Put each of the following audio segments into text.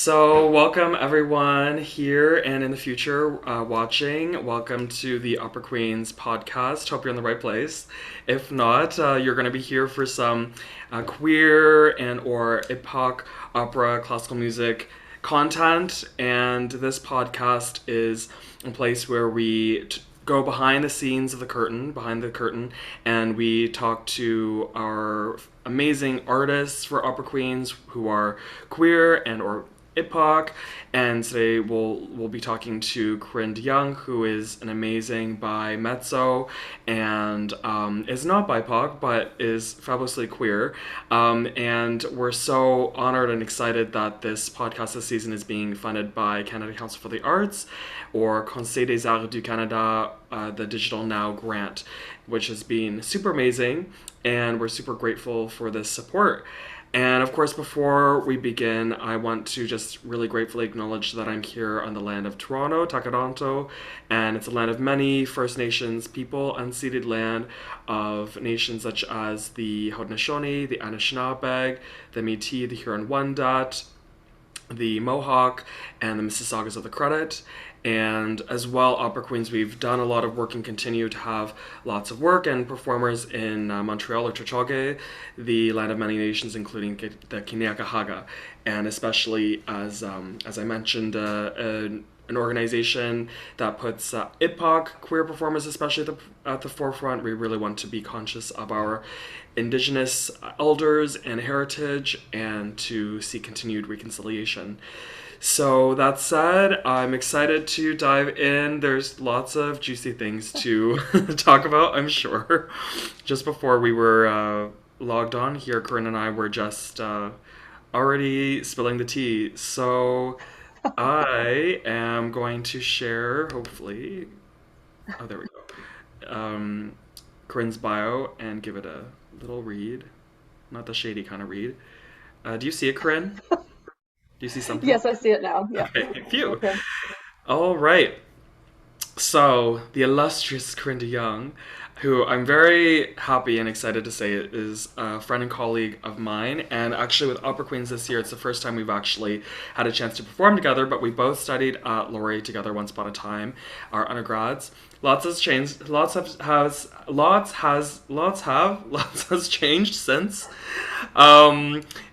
So, welcome everyone here and in the future watching. Welcome to the Opera Queens Podcast. Hope you're in the right place. If not, you're going to be here for some queer and or IBPOC opera classical music content. And this podcast is a place where we go behind the scenes of behind the curtain, and we talk to our amazing artists for Opera Queens who are queer and or IBPOC, and today we'll be talking to Corinne DeJong, who is an amazing bi mezzo and is not BIPOC but is fabulously queer. And we're so honored and excited that this podcast this season is being funded by Canada Council for the Arts, or Conseil des Arts du Canada, the Digital Now grant, which has been super amazing, and we're super grateful for this support. And of course, before we begin, I want to just really gratefully acknowledge that I'm here on the land of Toronto, Takaranto, and it's a land of many First Nations people, unceded land of nations such as the Haudenosaunee, the Anishinaabe, the Métis, the Huron-Wendat, the Mohawk, and the Mississaugas of the Credit. And as well, Opera Queens, we've done a lot of work and continue to have lots of work and performers in Montreal or Tiohtià:ke, the land of many nations, including the Kanien'kehá:ka, and especially as I mentioned, an organization that puts IBPOC queer performers especially at the forefront. We really want to be conscious of our Indigenous elders and heritage, and to see continued reconciliation. So that said, I'm excited to dive in. There's lots of juicy things to talk about, I'm sure. Just before we were logged on here, Corinne and I were just already spilling the tea. So I am going to share, hopefully, oh, there we go, Corinne's bio and give it a little read. Not the shady kind of read. Do you see it, Corinne? Do you see something? Yes, I see it now. Yeah. Okay, phew. Okay. All right. So, the illustrious Corinne DeJong, who I'm very happy and excited to say is a friend and colleague of mine. And actually, with Opera Queens this year, it's the first time we've actually had a chance to perform together, but we both studied at Laurier together once upon a time, our undergrads. Lots has changed. Lots has changed since.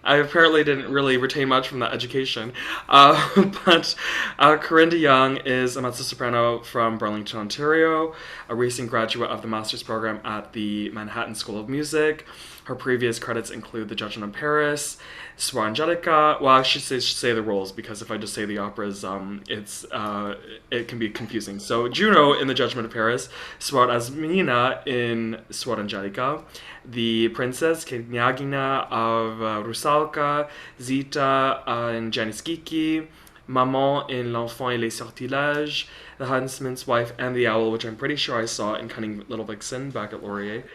I apparently didn't really retain much from that education. But Corinne DeJong is a mezzo-soprano from Burlington, Ontario, a recent graduate of the master's program at the Manhattan School of Music. Her previous credits include The Judgment in Paris, Suor Angelica. Well, I should say the roles, because if I just say the operas, it can be confusing. So Juno in The Judgment of Paris, Suor Asmina in Suor Angelica, the Princess Kniagina of Rusalka, Zita in Janis Kiki, Maman in L'Enfant et les Sortilèges, The Huntsman's Wife and the Owl, which I'm pretty sure I saw in Cunning Little Vixen back at Laurier.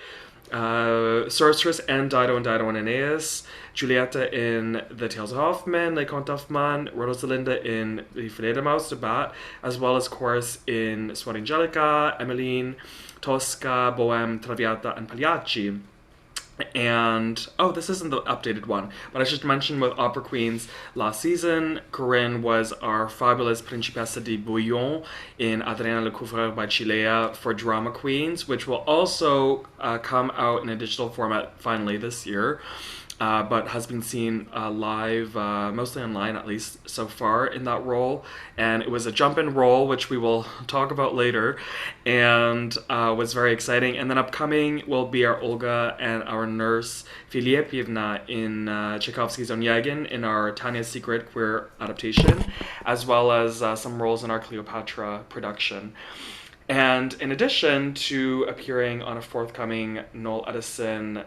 Sorceress and Dido and Aeneas, Giulietta in The Tales of Hoffmann, Les Contes d'Hoffmann, Rosalinda in The Fledermaus, The Bat, as well as chorus in Suor Angelica, Emmeline, Tosca, Bohème, Traviata, and Pagliacci. And this isn't the updated one, but I should mention with Opera Queens last season, Corinne was our fabulous Principessa de Bouillon in Adriana Lecouvreur by Cilèa for Drama Queens, which will also come out in a digital format finally this year. But has been seen live, mostly online at least so far, in that role. And it was a jump-in role, which we will talk about later, and was very exciting. And then upcoming will be our Olga and our nurse Filipievna in Tchaikovsky's Onegin in our Tanya's Secret queer adaptation, as well as some roles in our Cleopatra production. And in addition to appearing on a forthcoming Noel Edison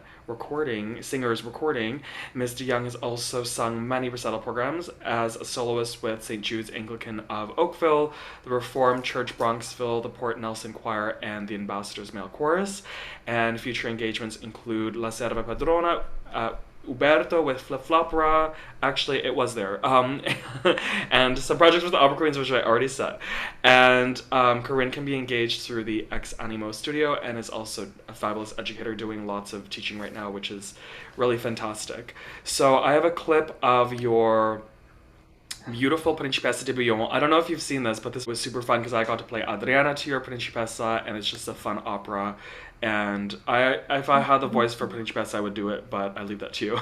singer's recording, Ms. DeJong has also sung many recital programs as a soloist with St. Jude's Anglican of Oakville, the Reformed Church Bronxville, the Port Nelson Choir, and the Ambassador's Male Chorus. And future engagements include La Serva Padrona, Uberto with Flip Flopera. Actually, it was there. And some projects with the Opera Queens, which I already said. And Corinne can be engaged through the Ex Animo studio and is also a fabulous educator doing lots of teaching right now, which is really fantastic. So I have a clip of your beautiful Principessa de Bouillon. I don't know if you've seen this, but this was super fun because I got to play Adriana to your Principessa, and it's just a fun opera. And if I had the voice for Principessa, I would do it, but I leave that to you.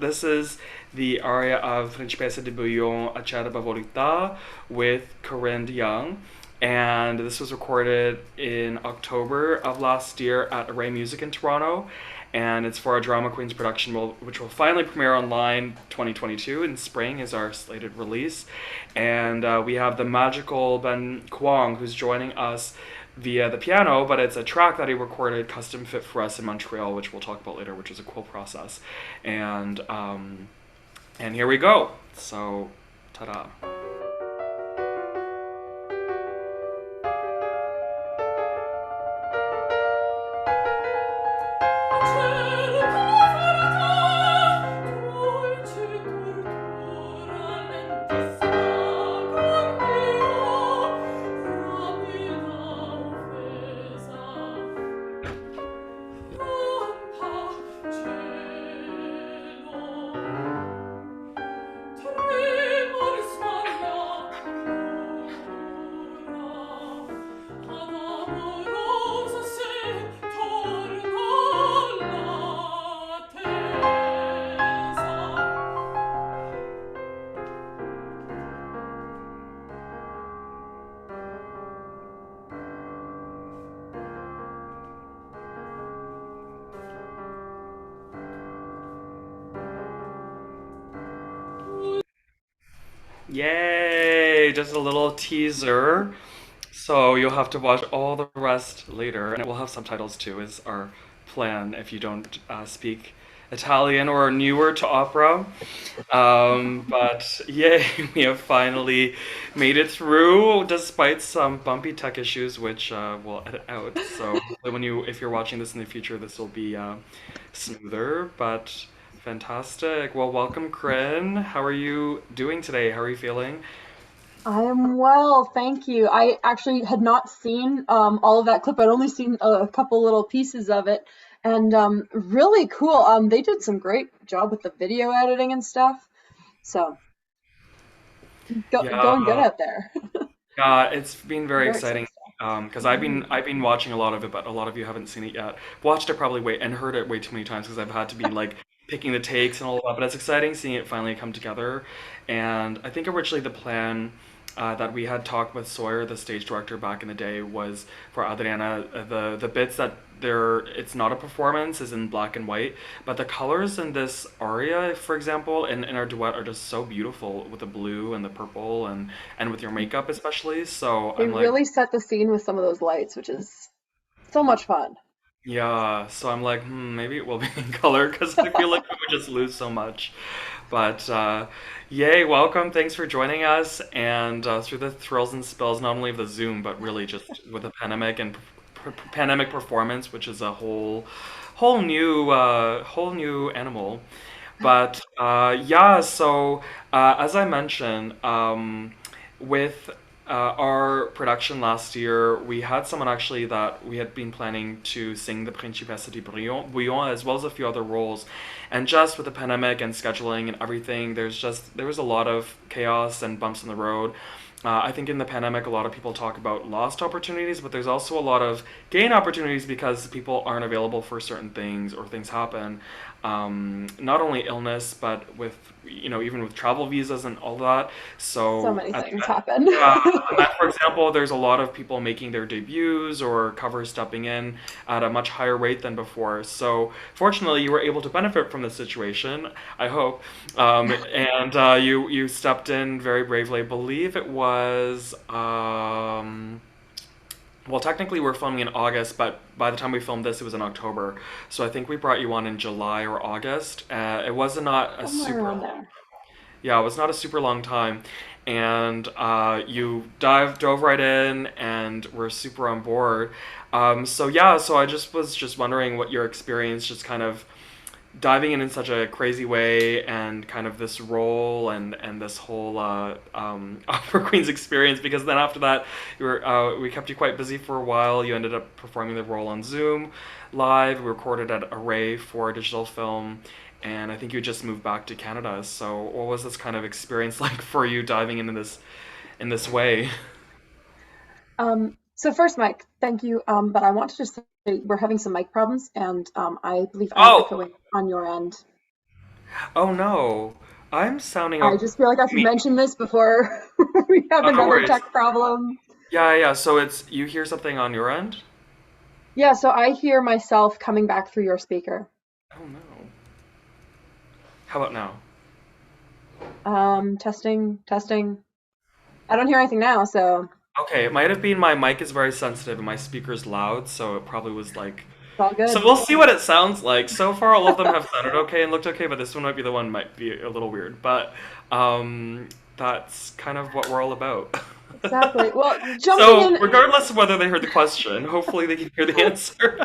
This is the aria of Principessa de Bouillon, Acerba voluttà, with Corinne DeJong. And this was recorded in October of last year at Array Music in Toronto. And it's for our Drama Queens production, which will finally premiere online 2022 in spring is our slated release. And we have the magical Ben Kwong, who's joining us via the piano, but it's a track that he recorded custom fit for us in Montreal, which we'll talk about later, which is a cool process. And here we go. So, ta-da. Yay! Just a little teaser. So you'll have to watch all the rest later, and it will have subtitles too, is our plan if you don't speak Italian or are newer to opera. But yay, we have finally made it through despite some bumpy tech issues, which we'll edit out. So if you're watching this in the future, this will be smoother, but fantastic. Well, welcome, Corinne. How are you doing today? How are you feeling? I am well, thank you. I actually had not seen all of that clip. I'd only seen a couple little pieces of it, and really cool. They did some great job with the video editing and stuff. So going good Yeah, out there. yeah, it's been very Very exciting exciting stuff. because I've been watching a lot of it, but a lot of you haven't seen it yet. Watched it probably way and heard it way too many times because I've had to be like picking the takes and all that. But it's exciting seeing it finally come together. And I think originally the plan that we had talked with Sawyer, the stage director back in the day, was for Adriana the bits that it's not a performance is in black and white, but the colors in this aria, for example, in our duet are just so beautiful with the blue and the purple and with your makeup especially. So They I'm like, really set the scene with some of those lights, which is so much fun. yeah. So I'm like, maybe it will be in color because I feel like we would just lose so much. But yay, welcome. Thanks for joining us. And through the thrills and spills, not only of the Zoom, but really just with the pandemic and pandemic performance, which is a whole new animal. But yeah, so as I mentioned, with our production last year, we had someone actually that we had been planning to sing the Principessa de Bouillon, as well as a few other roles. And just with the pandemic and scheduling and everything, there was a lot of chaos and bumps in the road. I think in the pandemic, a lot of people talk about lost opportunities, but there's also a lot of gain opportunities because people aren't available for certain things or things happen. Not only illness, but with, even with travel visas and all that. So So, many things happen. for example, there's a lot of people making their debuts or covers stepping in at a much higher rate than before. So, fortunately, you were able to benefit from the situation, I hope. And you stepped in very bravely. I believe it was. Well, technically, we're filming in August, but by the time we filmed this, it was in October. So I think we brought you on in July or August. It was not a Somewhere super around long, there. yeah, it was not a super long time, and you dove right in, and we're super on board. So yeah, so I just was just wondering what your experience, just kind of diving in such a crazy way, and kind of this role and this whole Opera Queen's experience, because then after that we kept you quite busy for a while. You ended up performing the role on Zoom live. We recorded at Array for a digital film, and I think you just moved back to Canada. So what was this kind of experience like for you diving into this in this way? So first, Mike, thank you. But I want to just say we're having some mic problems, and I believe I'm Oh, echoing on your end. oh no, I'm sounding I up. just feel like I should Me, mention this before we have no another worries. tech problem. Yeah, yeah. So it's you hear something on your end? Yeah, so I hear myself coming back through your speaker. Oh no. How about now? Testing, testing. I don't hear anything now, so Okay, it might have been my mic is very sensitive and my speaker's loud, so it probably was like. it's all So good. we'll see what it sounds like. So far, all of them have sounded okay and looked okay, but this one might be the one might be a little weird. But that's kind of what we're all about. Exactly. Well, jumping So in, regardless of whether they heard the question, hopefully they can hear the answer.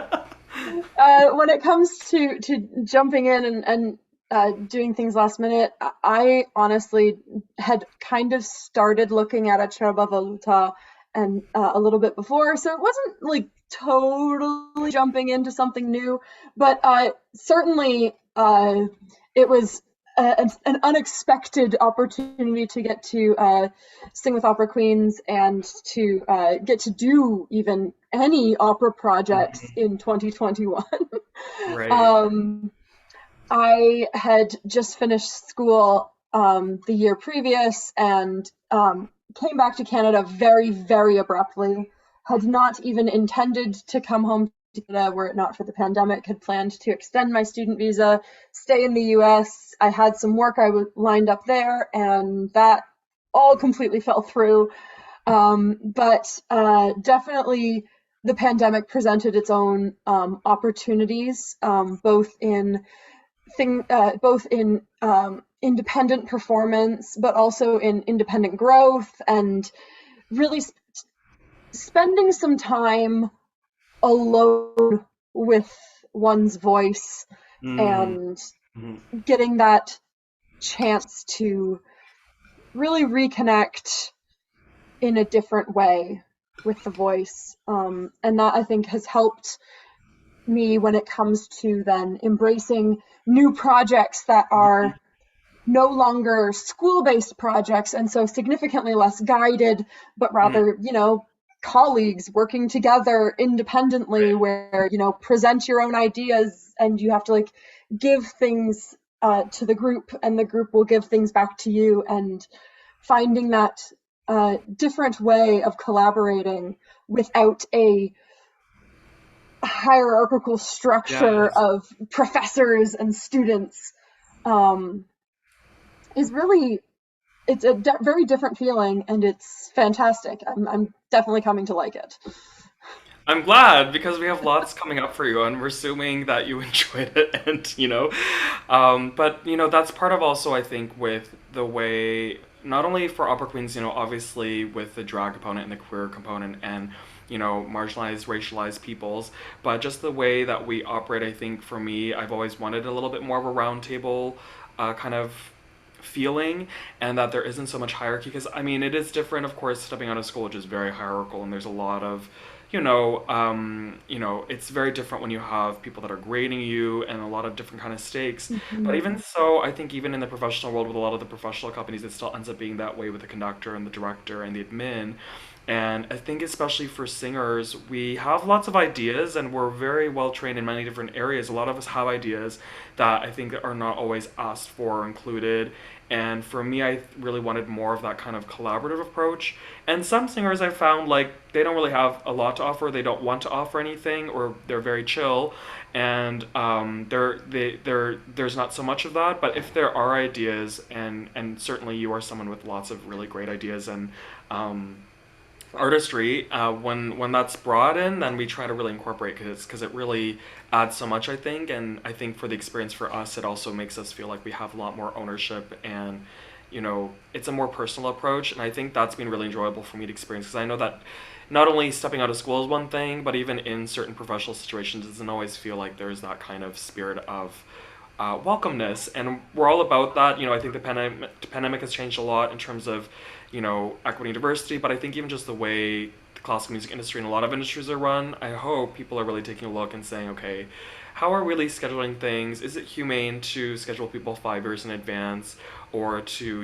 when it comes to jumping in and doing things last minute, I honestly had kind of started looking at Acerba voluttà and a little bit before, so it wasn't like totally jumping into something new, but certainly it was an unexpected opportunity to get to sing with Opera Queens and to get to do even any opera projects Mhm. in 2021. Right. um, I had just finished school the year previous and came back to Canada very, very abruptly. Had not even intended to come home to Canada were it not for the pandemic. Had planned to extend my student visa, stay in the US. I had some work lined up there, and that all completely fell through. But definitely the pandemic presented its own opportunities, both in independent performance, but also in independent growth, and really spending some time alone with one's voice Mm-hmm. and getting that chance to really reconnect in a different way with the voice. And that I think has helped me when it comes to then embracing new projects that are no longer school-based projects and so significantly less guided, but Mm-hmm. rather, colleagues working together independently where, present your own ideas and you have to like give things to the group and the group will give things back to you, and finding that different way of collaborating without a hierarchical structure Yes. of professors and students um, is really it's a very different feeling and it's fantastic. I'm definitely coming to like it. I'm glad because we have lots coming up for you, and we're assuming that you enjoyed it, and but that's part of also I think with the way not only for opera queens, obviously with the drag component and the queer component, and marginalized, racialized peoples, but just the way that we operate. I think for me, I've always wanted a little bit more of a roundtable kind of feeling, and that there isn't so much hierarchy, because I mean it is different of course stepping out of school, which is very hierarchical, and there's a lot of it's very different when you have people that are grading you and a lot of different kind of stakes. But Mhm. even so, I think even in the professional world with a lot of the professional companies, it still ends up being that way with the conductor and the director and the admin. And I think especially for singers, we have lots of ideas and we're very well trained in many different areas. A lot of us have ideas that I think are not always asked for or included. And for me, I really wanted more of that kind of collaborative approach. And some singers I found like they don't really have a lot to offer. They don't want to offer anything, or they're very chill, and there's not so much of that. But if there are ideas, and certainly you are someone with lots of really great ideas and artistry, when that's brought in, then we try to really incorporate, because it really adds so much, I think. And I think for the experience for us, it also makes us feel like we have a lot more ownership, and it's a more personal approach. And I think that's been really enjoyable for me to experience, because I know that not only stepping out of school is one thing, but even in certain professional situations, it doesn't always feel like there's that kind of spirit of welcomeness, and we're all about that. I think the pandemic has changed a lot in terms of, equity and diversity, but I think even just the way the classical music industry and a lot of industries are run, I hope people are really taking a look and saying, okay, how are really scheduling things? Is it humane to schedule people 5 years in advance, or to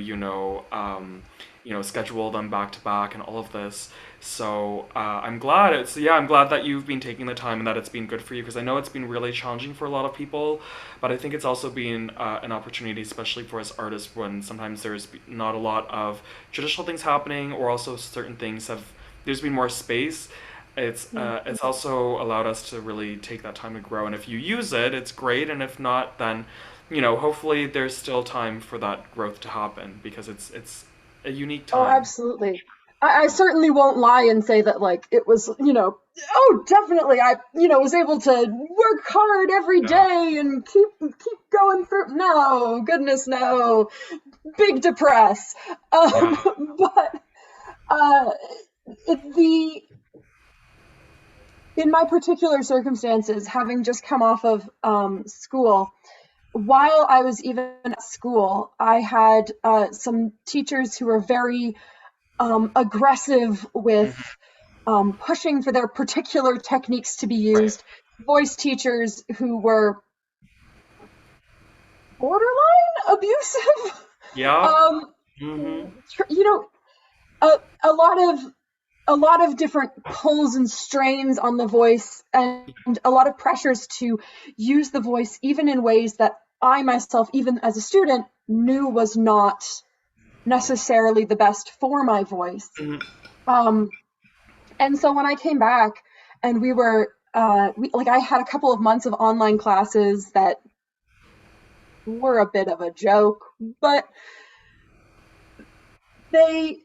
schedule them back to back and all of this? So I'm glad that you've been taking the time and that it's been good for you, because I know it's been really challenging for a lot of people, but I think it's also been an opportunity, especially for us artists, when sometimes there's not a lot of traditional things happening, or also certain things there's been more space. It's also allowed us to really take that time to grow, and if you use it, it's great, and if not, then hopefully there's still time for that growth to happen, because it's a unique Oh, time. absolutely. I certainly won't lie and say that like it was, oh, definitely I, was able to work hard every Yeah. day and keep going through. No, goodness, no. Big depress. Yeah. But uh, the in my particular circumstances, having just come off of school, while I was even at school, I had some teachers who were very aggressive with Mhm. pushing for their particular techniques to be used, voice teachers who were borderline abusive. Yeah. um, Hmm. you know, a lot of different pulls and strains on the voice, and a lot of pressures to use the voice even in ways that I myself, even as a student, knew was not necessarily the best for my voice. Hmm. Um, and so when I came back and I had a couple of months of online classes that were a bit of a joke, but they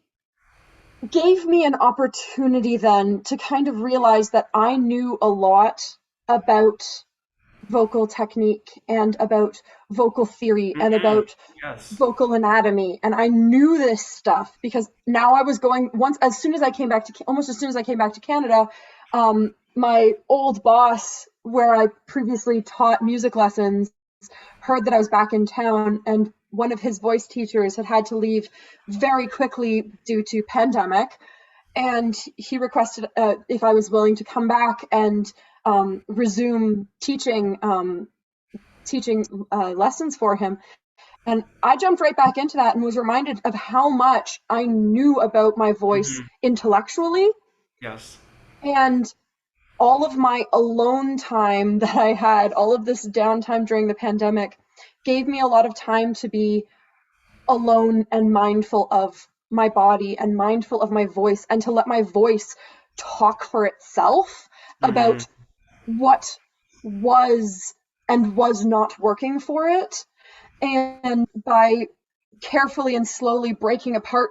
gave me an opportunity then to kind of realize that I knew a lot about vocal technique and about vocal theory and Hmm. about Yes. vocal anatomy, and I knew this stuff because now I was going once as soon as I came back to almost as soon as I came back to Canada. My old boss, where I previously taught music lessons, heard that I was back in town, and one of his voice teachers had to leave very quickly due to pandemic, and he requested if I was willing to come back and resume teaching lessons for him. And I jumped right back into that and was reminded of how much I knew about my voice Hmm. intellectually, Yes. and all of my alone time that I had, all of this downtime during the pandemic, gave me a lot of time to be alone and mindful of my body and mindful of my voice, and to let my voice talk for itself Hmm. about what was and was not working for it. And by carefully and slowly breaking apart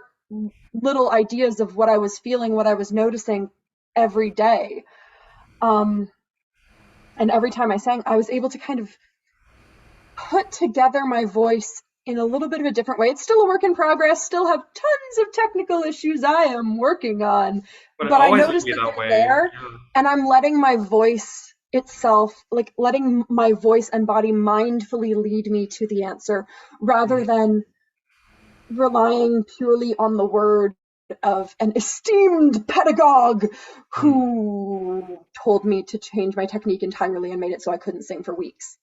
little ideas of what I was feeling, what I was noticing every day. Um, and every time I sang, I was able to kind of put together my voice in a little bit of a different way. It's still a work in progress, still have tons of technical issues I am working on, But it but I always will noticed be that that they're way. there, Yeah. and I'm letting my voice itself, like letting my voice and body mindfully lead me to the answer rather Mhm. than relying purely on the word of an esteemed pedagogue Mhm. who told me to change my technique entirely and made it so I couldn't sing for weeks.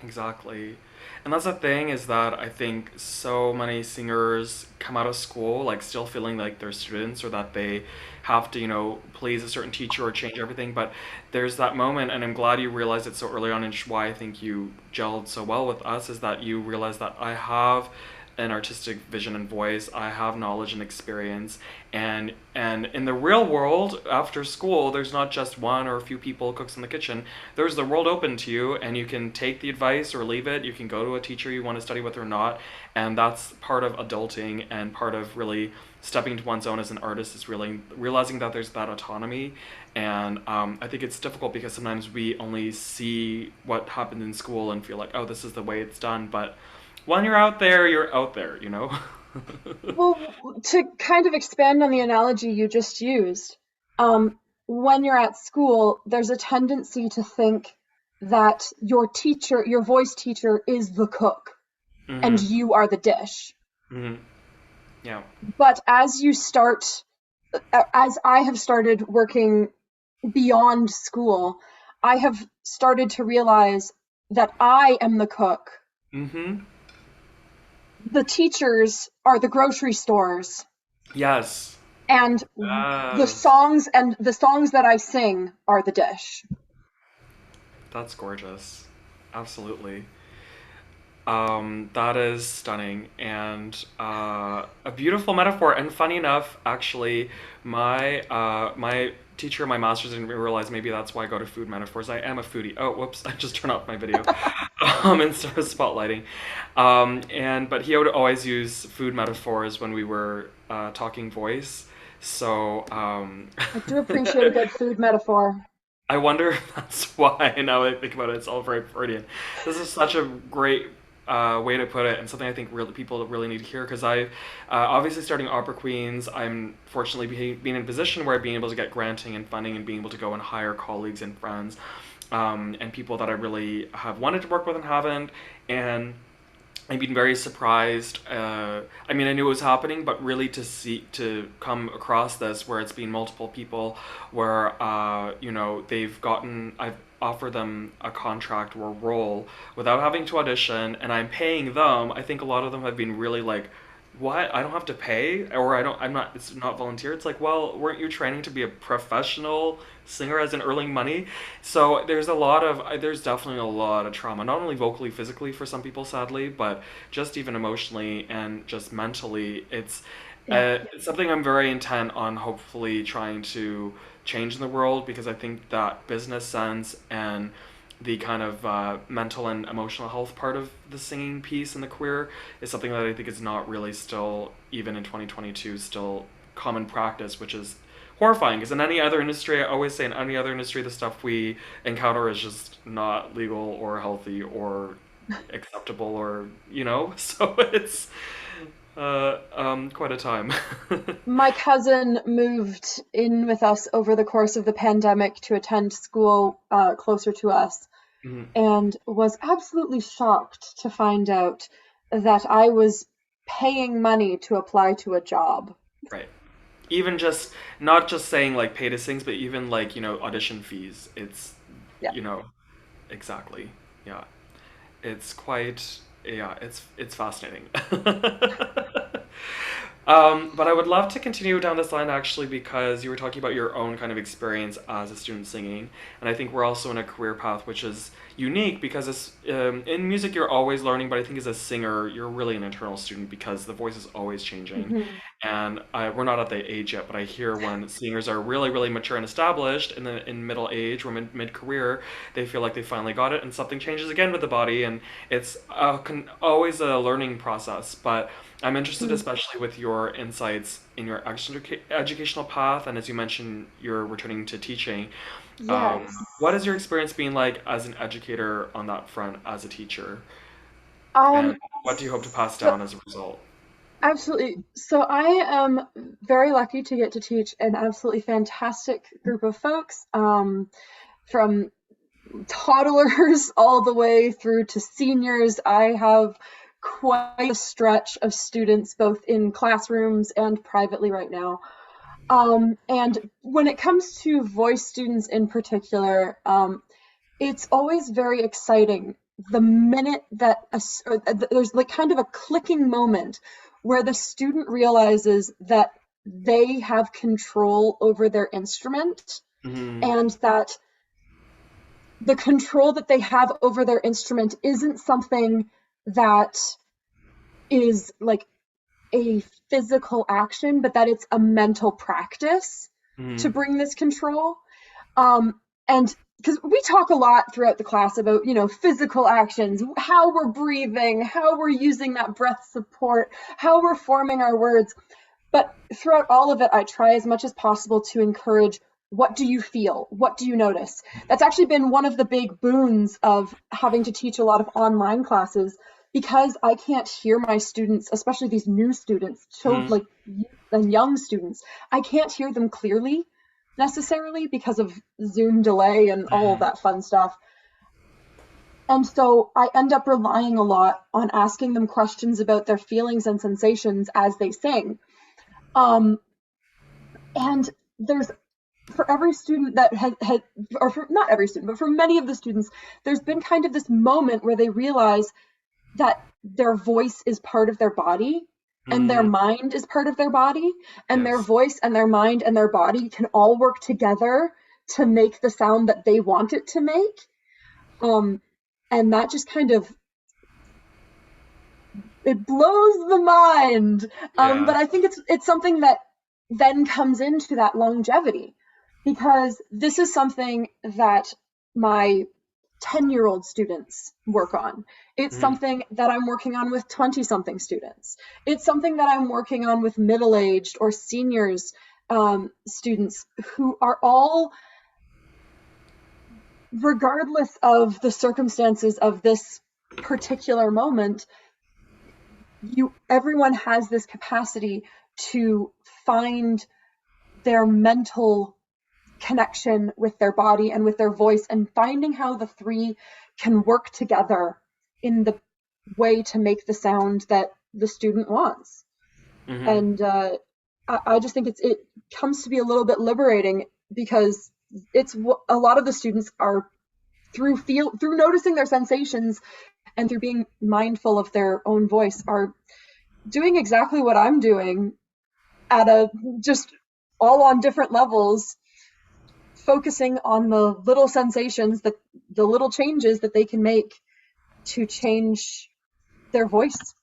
Exactly. And that's the thing, is that I think so many singers come out of school like still feeling like they're students, or that they have to, please a certain teacher or change everything. But there's that moment, and I'm glad you realized it so early on, and just why I think you gelled so well with us, is that you realize that I have an artistic vision and voice. I have knowledge and experience, and in the real world after school, there's not just one or a few people cooks in the kitchen. There's the world open to you, and you can take the advice or leave it. You can go to a teacher you want to study with or not, and that's part of adulting, and part of really stepping to one's own as an artist, is really realizing that there's that autonomy. And I think it's difficult because sometimes we only see what happened in school and feel like, oh, this is the way it's done. But when you're out there, you're out there, you know? Well, to kind of expand on the analogy you just used, when you're at school, there's a tendency to think that your teacher, your voice teacher, is the cook and Hmm. you are the dish. Hmm. Yeah. But as I have started working beyond school, I have started to realize that I am the cook. Mm-hmm. The teachers are the grocery stores. Yes. And the Yes. songs that I sing are the dish. That's gorgeous. Absolutely. That is stunning and a beautiful metaphor. And funny enough, actually, my teacher in my master's didn't realize maybe that's why I go to food metaphors. I am a foodie. Oh, whoops! I just turned off my video instead of spotlighting. But he would always use food metaphors when we were talking voice. So I do appreciate a good food metaphor. I wonder if that's why. Now I think about it, it's all very Freudian. This is such a great way to put it, and something I think really people really need to hear. Because I, obviously starting Opera Queens, I'm fortunately being in a position where being able to get granting and funding and being able to go and hire colleagues and friends, and people that I really have wanted to work with and haven't, and I've been very surprised. I mean, I knew it was happening, but really to come across this where it's been multiple people, where I've offered them a contract or a role without having to audition, and I'm paying them. I think a lot of them have been really like, what? I don't have to pay, or I don't. I'm not. It's not volunteer. It's like, well, weren't you training to be a professional singer as in earning money? So there's definitely a lot of trauma, not only vocally, physically for some people, sadly, but just even emotionally and just mentally. It's something I'm very intent on hopefully trying to change in the world, because I think that business sense and the kind of mental and emotional health part of the singing piece and the career is something that I think is not really still, even in 2022, still common practice, which is horrifying. Because in any other industry, I always say in any other industry, the stuff we encounter is just not legal or healthy or acceptable so it's quite a time. My cousin moved in with us over the course of the pandemic to attend school closer to us, Mhm. and was absolutely shocked to find out that I was paying money to apply to a job. Right. Even just not just saying like pay to sings, but even like audition fees. It's Yeah. you know exactly. Yeah. It's quite, yeah, it's fascinating. But I would love to continue down this line actually, because you were talking about your own kind of experience as a student singing, and I think we're also in a career path which is unique, because in music you're always learning, but I think as a singer you're really an internal student because the voice is always changing, Mhm. and we're not at the age yet, but I hear when singers are really really mature and established in middle age or mid career, they feel like they finally got it, and something changes again with the body, and it's always a learning process. But I'm interested, Mhm. especially with your insights in your educational path, and as you mentioned, you're returning to teaching. What Yes. has your experience been like as an educator on that front, as a teacher, and Um, what do you hope to pass so down as a result? absolutely. So I am very lucky to get to teach an absolutely fantastic group of folks, from toddlers all the way through to seniors. I have quite a stretch of students, both in classrooms and privately right now. And when it comes to voice students in particular, it's always very exciting the minute that there's like kind of a clicking moment where the student realizes that they have control over their instrument, Hmm. and that the control that they have over their instrument isn't something that is like a physical action, but that it's a mental practice to Hmm. bring this control. And because we talk a lot throughout the class about, physical actions, how we're breathing, how we're using that breath support, how we're forming our words. But throughout all of it, I try as much as possible to encourage, what do you feel? What do you notice? That's actually been one of the big boons of having to teach a lot of online classes, because I can't hear my students, especially these new students, Hmm. like youth and young students. I can't hear them clearly necessarily because of Zoom delay and all of that fun stuff. And so I end up relying a lot on asking them questions about their feelings and sensations as they sing. Um, and there's for every student that had, or for not every student, but for many of the students, there's been kind of this moment where they realize that their voice is part of their body and their Mm, mind is part of their body, and their yes. voice and their mind and their body can all work together to make the sound that they want it to make. And that just kind of, it blows the mind. Yeah. But I think it's something that then comes into that longevity, because this is something that my 10-year-old students work on. It's Mm, something that I'm working on with 20-something students. It's something that I'm working on with middle-aged or seniors students who are all, regardless of the circumstances of this particular moment, everyone has this capacity to find their mental connection with their body and with their voice, and finding how the three can work together in the way to make the sound that the student wants. mm-hmm. And I just think it comes to be a little bit liberating, because it's a lot of the students are through noticing their sensations and through being mindful of their own voice, are doing exactly what I'm doing at a just all on different levels, focusing on the little sensations, that the little changes that they can make to change their voice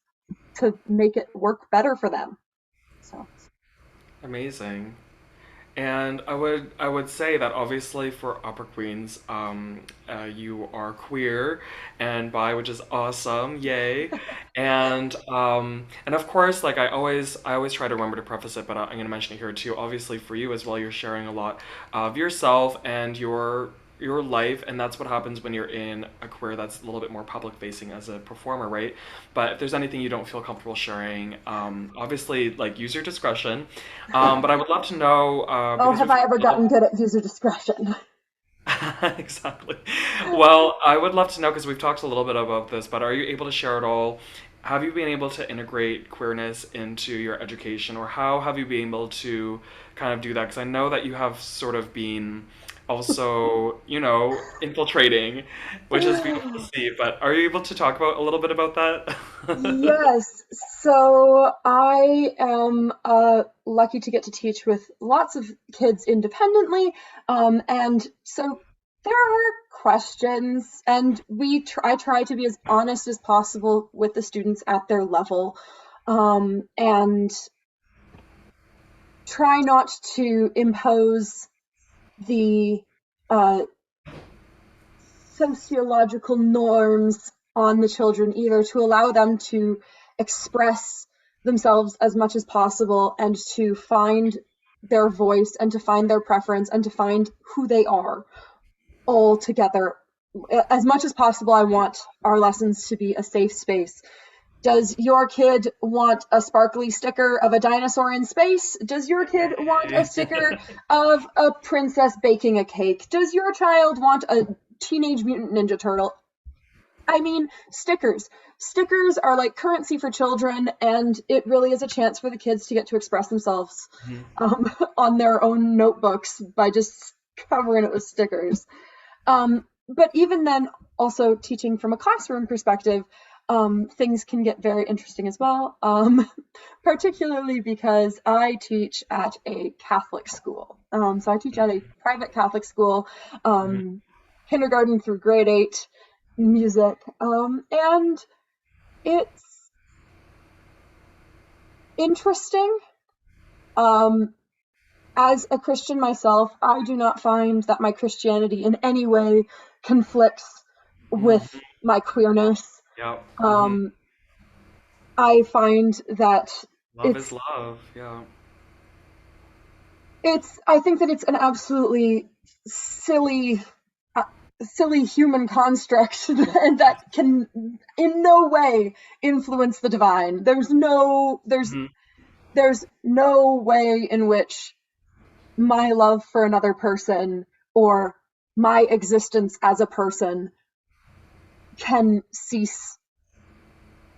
to make it work better for them. So Amazing. And I would say that obviously for Opera Queens, you are queer and bi, which is awesome, yay! And of course, like I always try to remember to preface it, but I'm gonna mention it here too. Obviously, for you as well, you're sharing a lot of yourself and your life, and that's what happens when you're in a career that's a little bit more public facing as a performer, right? But if there's anything you don't feel comfortable sharing, obviously, like use your discretion. But I would love to know oh, because have we've I talked ever a little. gotten good at user discretion? Exactly. Well, I would love to know because we've talked a little bit about this, but are you able to share at all? Have you been able to integrate queerness into your education, or how have you been able to kind of do that? Because I know that you have sort of been also, infiltrating, which is beautiful to see. But are you able to talk about a little bit about that? Yes, so I am lucky to get to teach with lots of kids independently, and so there are questions, and I try to be as honest as possible with the students at their level, and try not to impose the uh, sociological norms on the children either, to allow them to express themselves as much as possible and to find their voice and to find their preference and to find who they are all together. As much as possible, I want our lessons to be a safe space. Does your kid want a sparkly sticker of a dinosaur in space? Does your kid want a sticker of a princess baking a cake? Does your child want a Teenage Mutant Ninja Turtle? I mean, stickers. Stickers are like currency for children, and it really is a chance for the kids to get to express themselves Mhm. on their own notebooks by just covering it with stickers. But even then, also teaching from a classroom perspective, things can get very interesting as well, particularly because I teach at a Catholic school. So I teach at a private Catholic school, Mhm. kindergarten through grade 8 music, and it's interesting. Um, as a Christian myself, I do not find that my Christianity in any way conflicts with Mhm. my queerness. Yeah. Hmm. Um, I find that Love is it's love. Yeah. I think that it's an absolutely silly uh, silly human construct that can in no way influence the divine. Hmm. There's no way in which my love for another person or my existence as a person can cease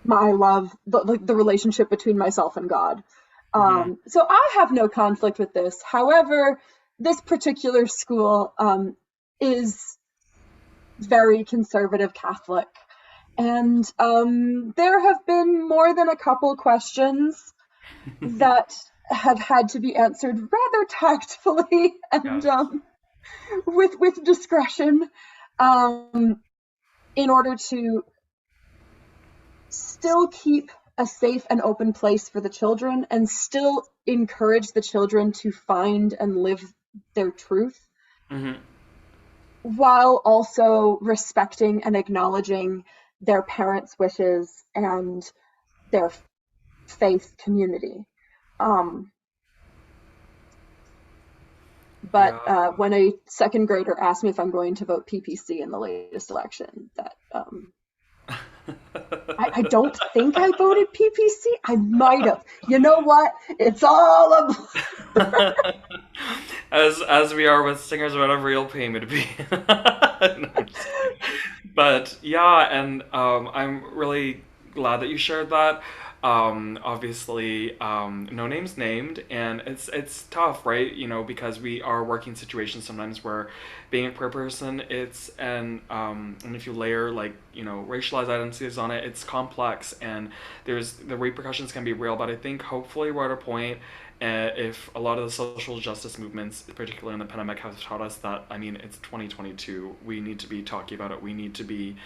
my love, the relationship between myself and God. Hmm. So I have no conflict with this. However, this particular school is very conservative Catholic. And there have been more than a couple questions that have had to be answered rather tactfully and with discretion, in order to still keep a safe and open place for the children and still encourage the children to find and live their truth, while also respecting and acknowledging their parents' wishes and their faith community. But when a second grader asked me if I'm going to vote PPC in the latest election, that I don't think I voted PPC. I might have. You know what? It's all as we are with singers, whatever you'll pay me to be. No, but yeah, and I'm really glad that you shared that. Obviously, no names named, and it's tough, right? You know, because we are working situations sometimes where being a queer person, and if you layer like, you know, racialized identities on it, it's complex, and the repercussions can be real. But I think hopefully we're at a point, if a lot of the social justice movements, particularly in the pandemic, have taught us that, I mean, it's 2022. We need to be talking about it. We need to be,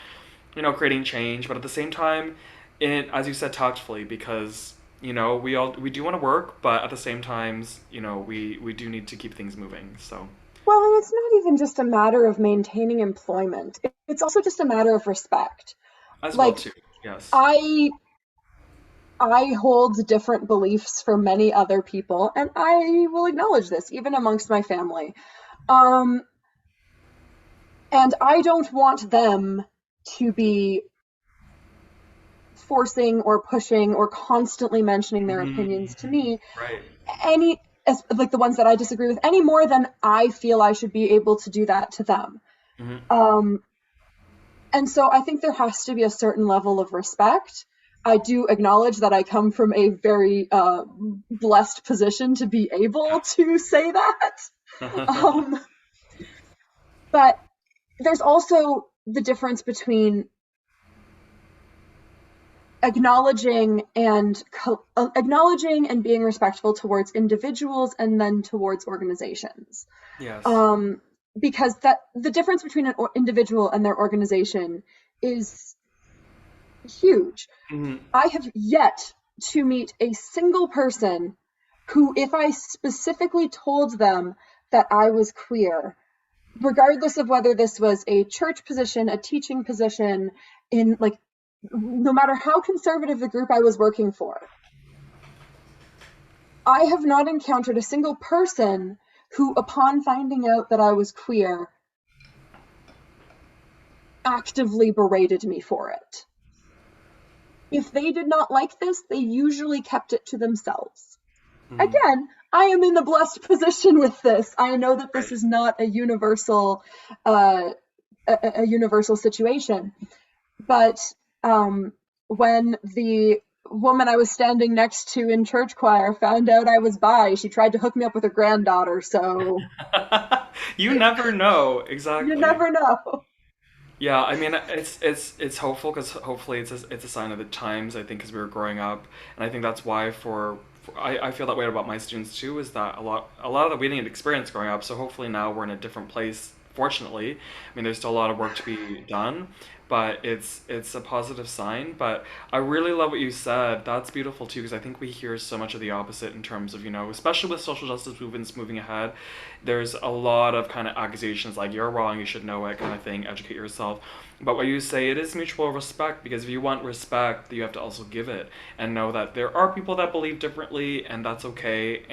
you know, creating change, but at the same time, as you said, tactfully, because, you know, we do want to work, but at the same times, you know, we do need to keep things moving. So well, and it's not even just a matter of maintaining employment. It's also just a matter of respect. as well Like, too, yes. I hold different beliefs from many other people, and I will acknowledge this, even amongst my family. And I don't want them to be forcing or pushing or constantly mentioning their opinions to me, Right. like the ones that I disagree with, any more than I feel I should be able to do that to them. And so I think there has to be a certain level of respect. I do acknowledge that I come from a very blessed position to be able to say that. But there's also the difference between acknowledging and being respectful towards individuals and then towards organizations. Yes. Because that the difference between an individual and their organization is huge. I have yet to meet a single person who, if I specifically told them that I was queer, regardless of whether this was a church position, a teaching position, in like, no matter how conservative the group I was working for, I have not encountered a single person who, upon finding out that I was queer, actively berated me for it. If they did not like this, they usually kept it to themselves. Again, I am in a blessed position with this. I know that this is not a universal situation, but when the woman I was standing next to in church choir found out I was bi, she tried to hook me up with her granddaughter. So you never know. Exactly. You never know. Yeah, I mean, it's hopeful, because hopefully it's a sign of the times, I think, because we were growing up, and I think that's why I feel that way about my students too, is that a lot of that we didn't experience growing up, so hopefully now we're in a different place, fortunately. I mean, there's still a lot of work to be done, but it's a positive sign. But I really love what you said. That's beautiful too, because I think we hear so much of the opposite in terms of, you know, especially with social justice movements moving ahead, there's a lot of kind of accusations like, you're wrong, you should know it, kind of thing, educate yourself. But what you say, it is mutual respect, because if you want respect, you have to also give it, and know that there are people that believe differently, and that's okay.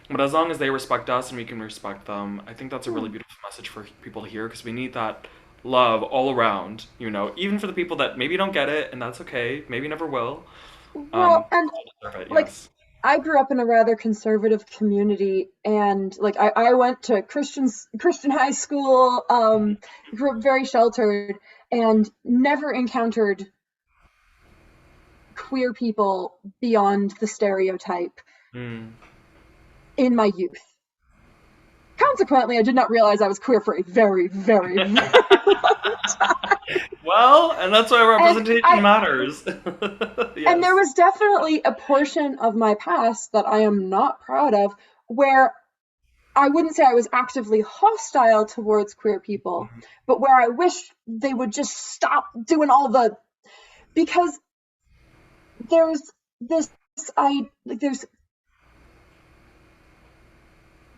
But as long as they respect us and we can respect them, I think that's a really beautiful message for people to hear, because we need that love all around, you know, even for the people that maybe don't get it, and that's okay, maybe never will. Well, and Deserve it, like, yes. I grew up in a rather conservative community, and like I went to Christian high school, grew up very sheltered, and never encountered queer people beyond the stereotype Mm. in my youth. consequently, I did not realize I was queer for a very, very, very long time. Well, and that's why And representation I matters. and there Yes. was definitely a portion of my past that I am not proud of where I wouldn't say I was actively hostile towards queer people, but where I wish they would just stop doing all the, because there's this I like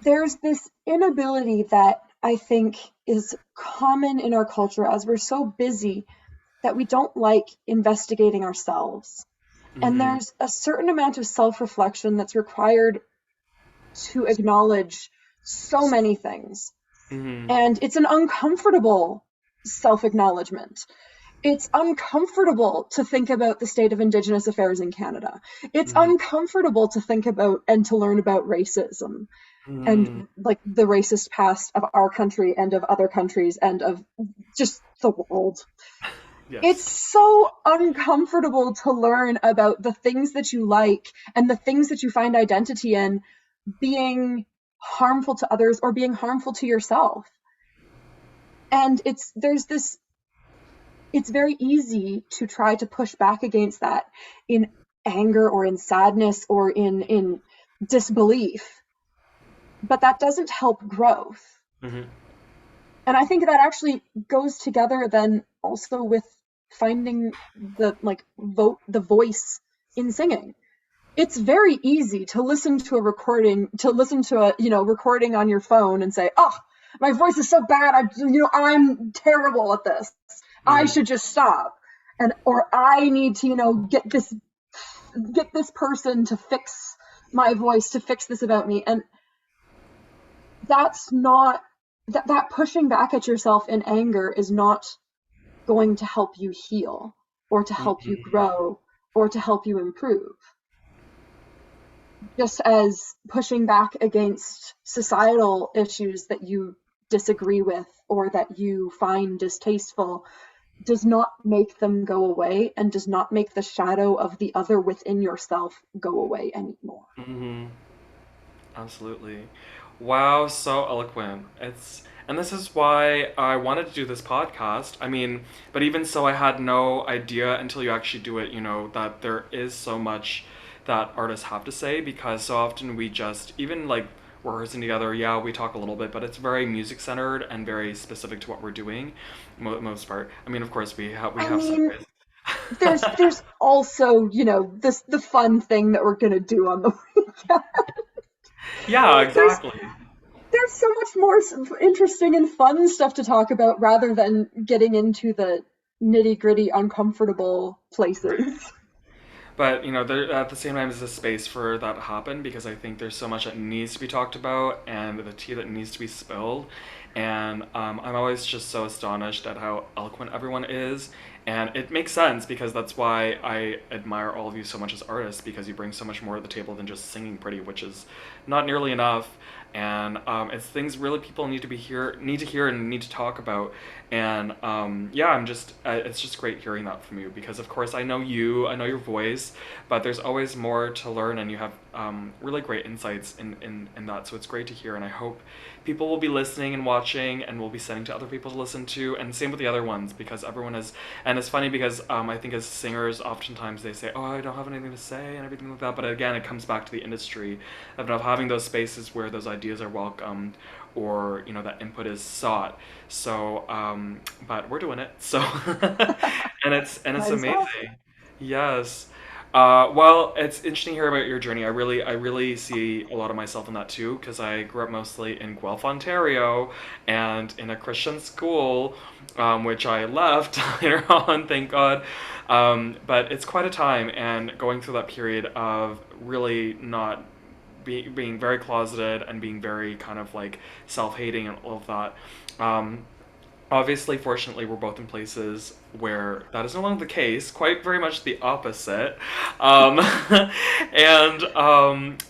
there's this inability that I think is common in our culture as we're so busy that we don't like investigating ourselves. And Hmm. there's a certain amount of self-reflection that's required to acknowledge so many things. Hmm. And it's an uncomfortable self-acknowledgement. It's uncomfortable to think about the state of Indigenous affairs in Canada. It's Hmm. uncomfortable to think about and to learn about racism Hmm. and like the racist past of our country and of other countries and of just the world. It's Yes. so uncomfortable to learn about the things that you like and the things that you find identity in being harmful to others or being harmful to yourself. And it's very easy to try to push back against that in anger or in sadness or in disbelief, but that doesn't help growth. Hmm. And I think that actually goes together then also with finding the the voice in singing. It's very easy to listen to a recording, to listen to a recording on your phone and say, "Oh, my voice is so bad. I'm terrible at this. I Hmm. should just stop." And or I need to, get this person to fix my voice, to fix this about me. And that's not that pushing back at yourself in anger is not going to help you heal or to help you Hmm. grow or to help you improve. Just as pushing back against societal issues that you disagree with or that you find distasteful does not make them go away and does not make the shadow of the other within yourself go away anymore. Hmm. Absolutely. Wow, so eloquent. And this is why I wanted to do this podcast. I mean, but even so, I had no idea until you actually do it, that there is so much that artists have to say because so often we just, even like rehearsing together, yeah, we talk a little bit, but it's very music centered and very specific to what we're doing, most part. I mean, of course, we I have mean, segues. there's also, this the fun thing that we're gonna do on the weekend. Yeah, There's exactly. there's so much more interesting and fun stuff to talk about rather than getting into the nitty gritty, uncomfortable places. But there at the same time is a space for that to happen because I think there's so much that needs to be talked about and the tea that needs to be spilled, and I'm always just so astonished at how eloquent everyone is, and it makes sense because that's why I admire all of you so much as artists because you bring so much more to the table than just singing pretty, which is not nearly enough, and it's things really people need to hear and need to talk about, and yeah, it's just great hearing that from you because of course I know your voice, but there's always more to learn, and you have really great insights in that, so it's great to hear, and I hope people will be listening and watching and will be sending to other people to listen to, and same with the other ones because everyone is, and it's funny because I think as singers oftentimes they say, oh, I don't have anything to say and everything like that, but again it comes back to the industry of not having those spaces where those ideas are welcomed or that input is sought. So but we're doing it, so and it's Might as well. amazing. Yes. Well, it's interesting to hear about your journey. I really see a lot of myself in that too, because I grew up mostly in Guelph, Ontario, and in a Christian school, which I left later on, thank God. But it's quite a time, and going through that period of really not being very closeted and being very kind of like self-hating and all of that. Um, Obviously, fortunately, we're both in places where that is no longer the case, quite very much the opposite. Um,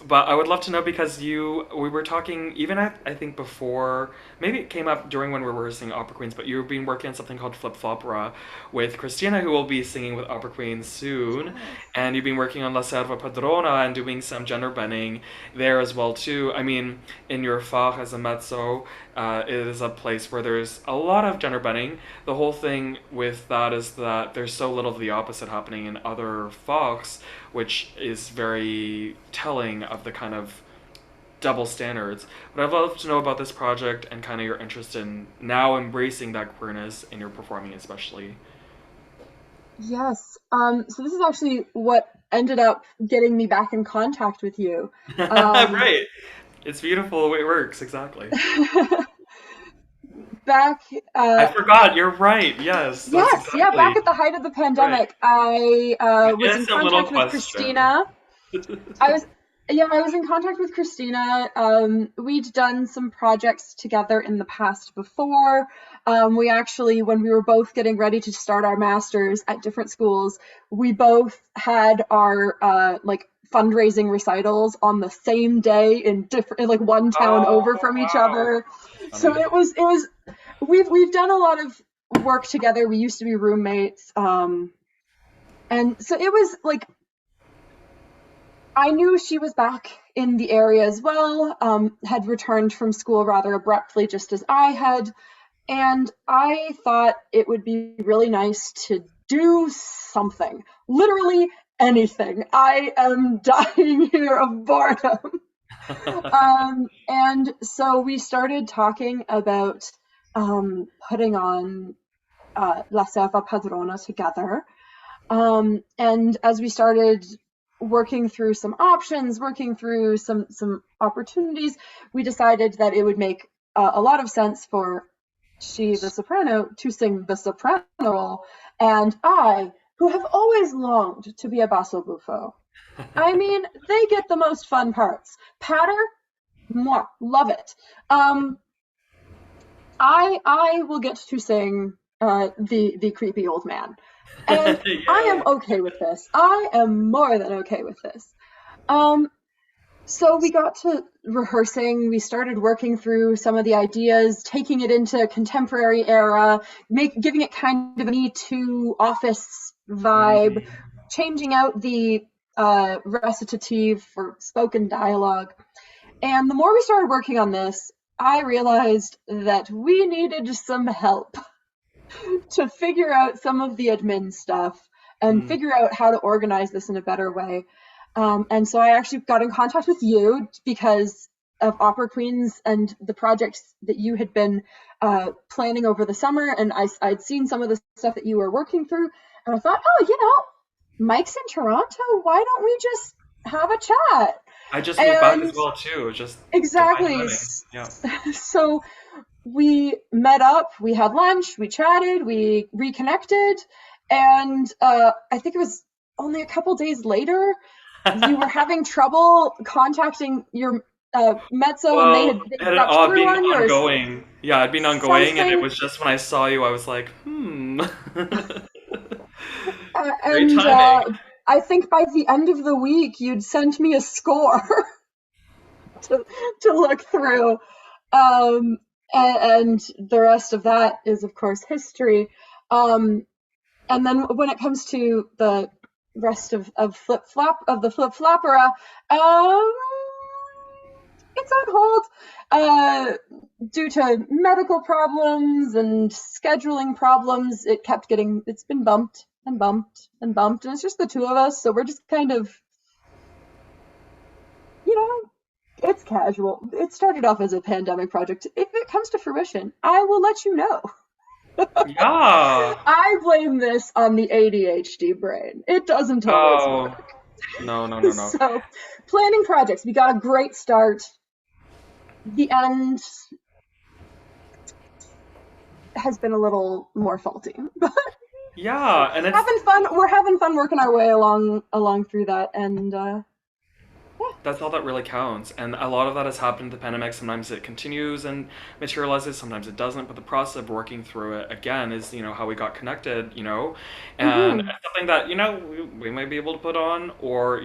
but I would love to know because we were talking, even I think before, maybe it came up during when we were rehearsing Opera Queens, but you've been working on something called Flip Flopera with Christina, who will be singing with Opera Queens soon. Yes. And you've been working on La Serva Padrona and doing some gender bending there as well, too. I mean, in your fach as a mezzo, it is a place where there's a lot of gender bending. The whole thing with that is that there's so little of the opposite happening in other folks, which is very telling of the kind of double standards. But I'd love to know about this project and kind of your interest in now embracing that queerness in your performing, especially. Yes. So this is actually what ended up getting me back in contact with you. Um, Right. It's beautiful the way it works, exactly. back, I uh, forgot, you're right. Yes, that's yes, yeah, back exactly at the height of the right. pandemic, I An was in innocent little contact with question. Christina. I was, yeah, I was in contact with Christina. We'd done some projects together in the past before. We actually, when we were both getting ready to start our masters at different schools, we both had our like fundraising recitals on the same day in different, in like one town Oh, over from each wow. other. That's So funny. it was, we've done a lot of work together. We used to be roommates. And so it was like I knew she was back in the area as well, had returned from school rather abruptly, just as I had. And I thought it would be really nice to do something. Literally anything. I am dying here of boredom. And so we started talking about putting on La Serva Padrona together. And as we started working through some options, working through some opportunities, we decided that it would make a lot of sense for she, the soprano, to sing the soprano role, and I, who have always longed to be a basso buffo. I mean, they get the most fun parts. Patter, moi, love it. Um, I will get to sing the creepy old man. And I am Yay. okay with this. I am more than okay with this. Um, so we got to rehearsing. We started working through some of the ideas, taking it into contemporary era, giving it kind of a Me Too office vibe, Mm. changing out the recitative for spoken dialogue. And the more we started working on this, I realized that we needed some help to figure out some of the admin stuff and Mm. figure out how to organize this in a better way. And so I actually got in contact with you because of Opera Queens and the projects that you had been planning over the summer. And I'd seen some of the stuff that you were working through. And I thought, oh, Mike's in Toronto. Why don't we just have a chat? I just moved back as And well too. Just divine exactly. timing. Yeah. So we met up, we had lunch, we chatted, we reconnected, and I think it was only a couple days later you were having trouble contacting your mezzo, and Well, they it had got all through been on yours. ongoing. Yeah, it'd been ongoing, and it Something, was just when I saw you, I was like, hmm. Great and timing. I think by the end of the week you'd sent me a score to look through. Um, and the rest of that is, of course, history. Um, and then when it comes to the rest of the flip flopera, um, it's on hold due to medical problems and scheduling problems. It's been bumped and bumped and bumped, and it's just the two of us, so we're just kind of, you know, it's casual. It started off as a pandemic project. If it comes to fruition, I will let you know. Yeah. I blame this on the ADHD brain. It doesn't always Oh, work. no, no, no, no. So, planning projects, we got a great start. The end has been a little more faulty, but Yeah, and it's having fun. We're having fun working our way along through that, and yeah. That's all that really counts. And a lot of that has happened in the pandemic. Sometimes it continues and materializes, sometimes it doesn't. But the process of working through it again is, how we got connected, and Hmm. it's something that, we might be able to put on or,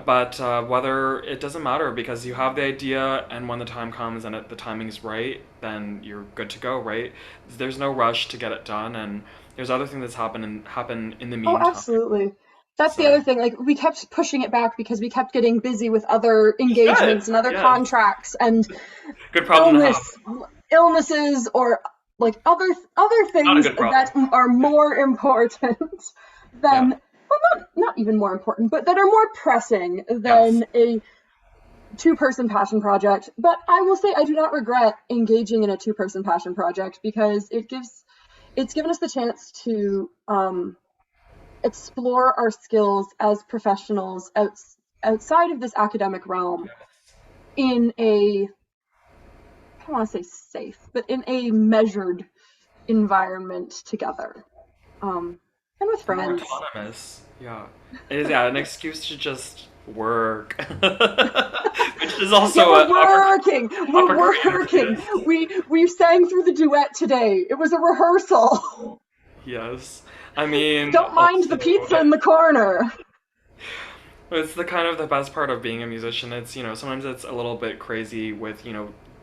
but whether it doesn't matter because you have the idea and when the time comes and the timing's right, then you're good to go, right? There's no rush to get it done. And there's other things that's happen in the Oh, meantime. absolutely. That's the So, other thing. Like, we kept pushing it back because we kept getting busy with other good. engagements and other Yes. contracts and Good problem to have. illness, illnesses, or like other Not a things good problem. that are more important Yeah. than, well, not even more important, but that are more pressing Yes. than a two-person passion project. But I will say I do not regret engaging in a two-person passion project because it's given us the chance to explore our skills as professionals outside of this academic realm in a, I don't want to say safe, but in a measured environment together, and with And more friends. autonomous. Yeah. It is, yeah, an excuse to just work. Which is Yeah, also we're an working. We're upper Korean working. phrase. We sang through the duet today. It was a rehearsal. Yes. I mean, Don't mind also, the pizza in the corner. it's the kind of the best part of being a musician. It's, sometimes it's a little bit crazy with,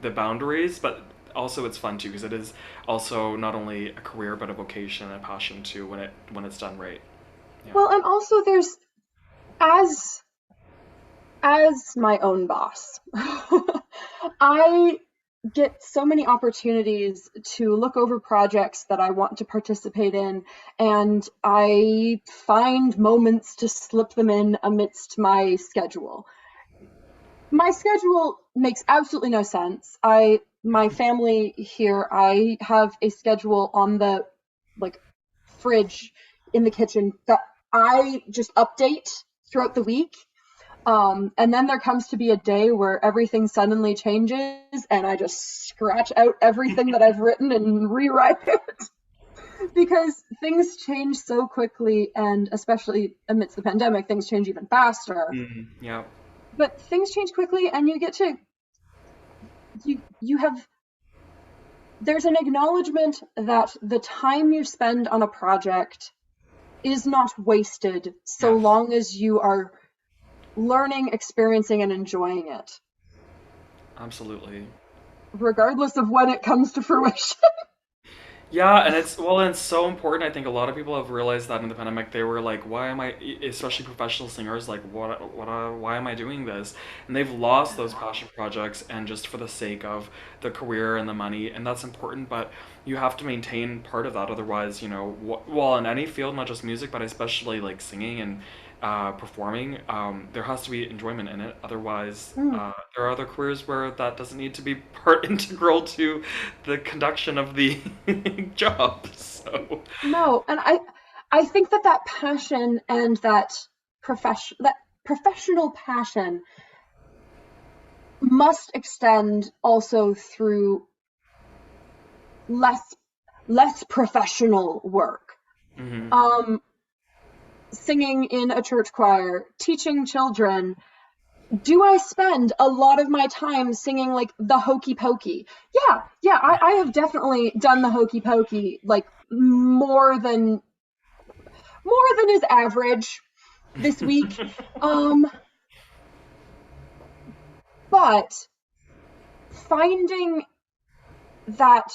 the boundaries, but also it's fun too because it is also not only a career but a vocation and a passion too when it's done right. Yeah. Well, and also there's, as as my own boss, I get so many opportunities to look over projects that I want to participate in, and I find moments to slip them in amidst my schedule. My schedule makes absolutely no sense. My family here, I have a schedule on the, like, fridge in the kitchen that I just update throughout the week. And then there comes to be a day where everything suddenly changes and I just scratch out everything that I've written and rewrite it because things change so quickly, and especially amidst the pandemic, things change even faster. Yeah. But things change quickly and you have, there's an acknowledgement that the time you spend on a project is not wasted so Yes. long as you are learning, experiencing, and enjoying it, Absolutely. regardless of when it comes to fruition. Yeah, and it's so important. I think a lot of people have realized that in the pandemic. They were like, "Why am I?" Especially professional singers, like, Why am I doing this?" And they've lost those passion projects, and just for the sake of the career and the money, and that's important. But you have to maintain part of that, otherwise, well, in any field, not just music, but especially like singing and performing, there has to be enjoyment in it. Otherwise, Mm, there are other careers where that doesn't need to be part integral to the conduction of the job. So, no, and I think that passion and that professional passion must extend also through less less professional work. mhm. Um, Singing in a church choir, teaching children. Do I spend a lot of my time singing like the hokey pokey? Yeah, I have definitely done the hokey pokey like more than is average this week. Um, but finding that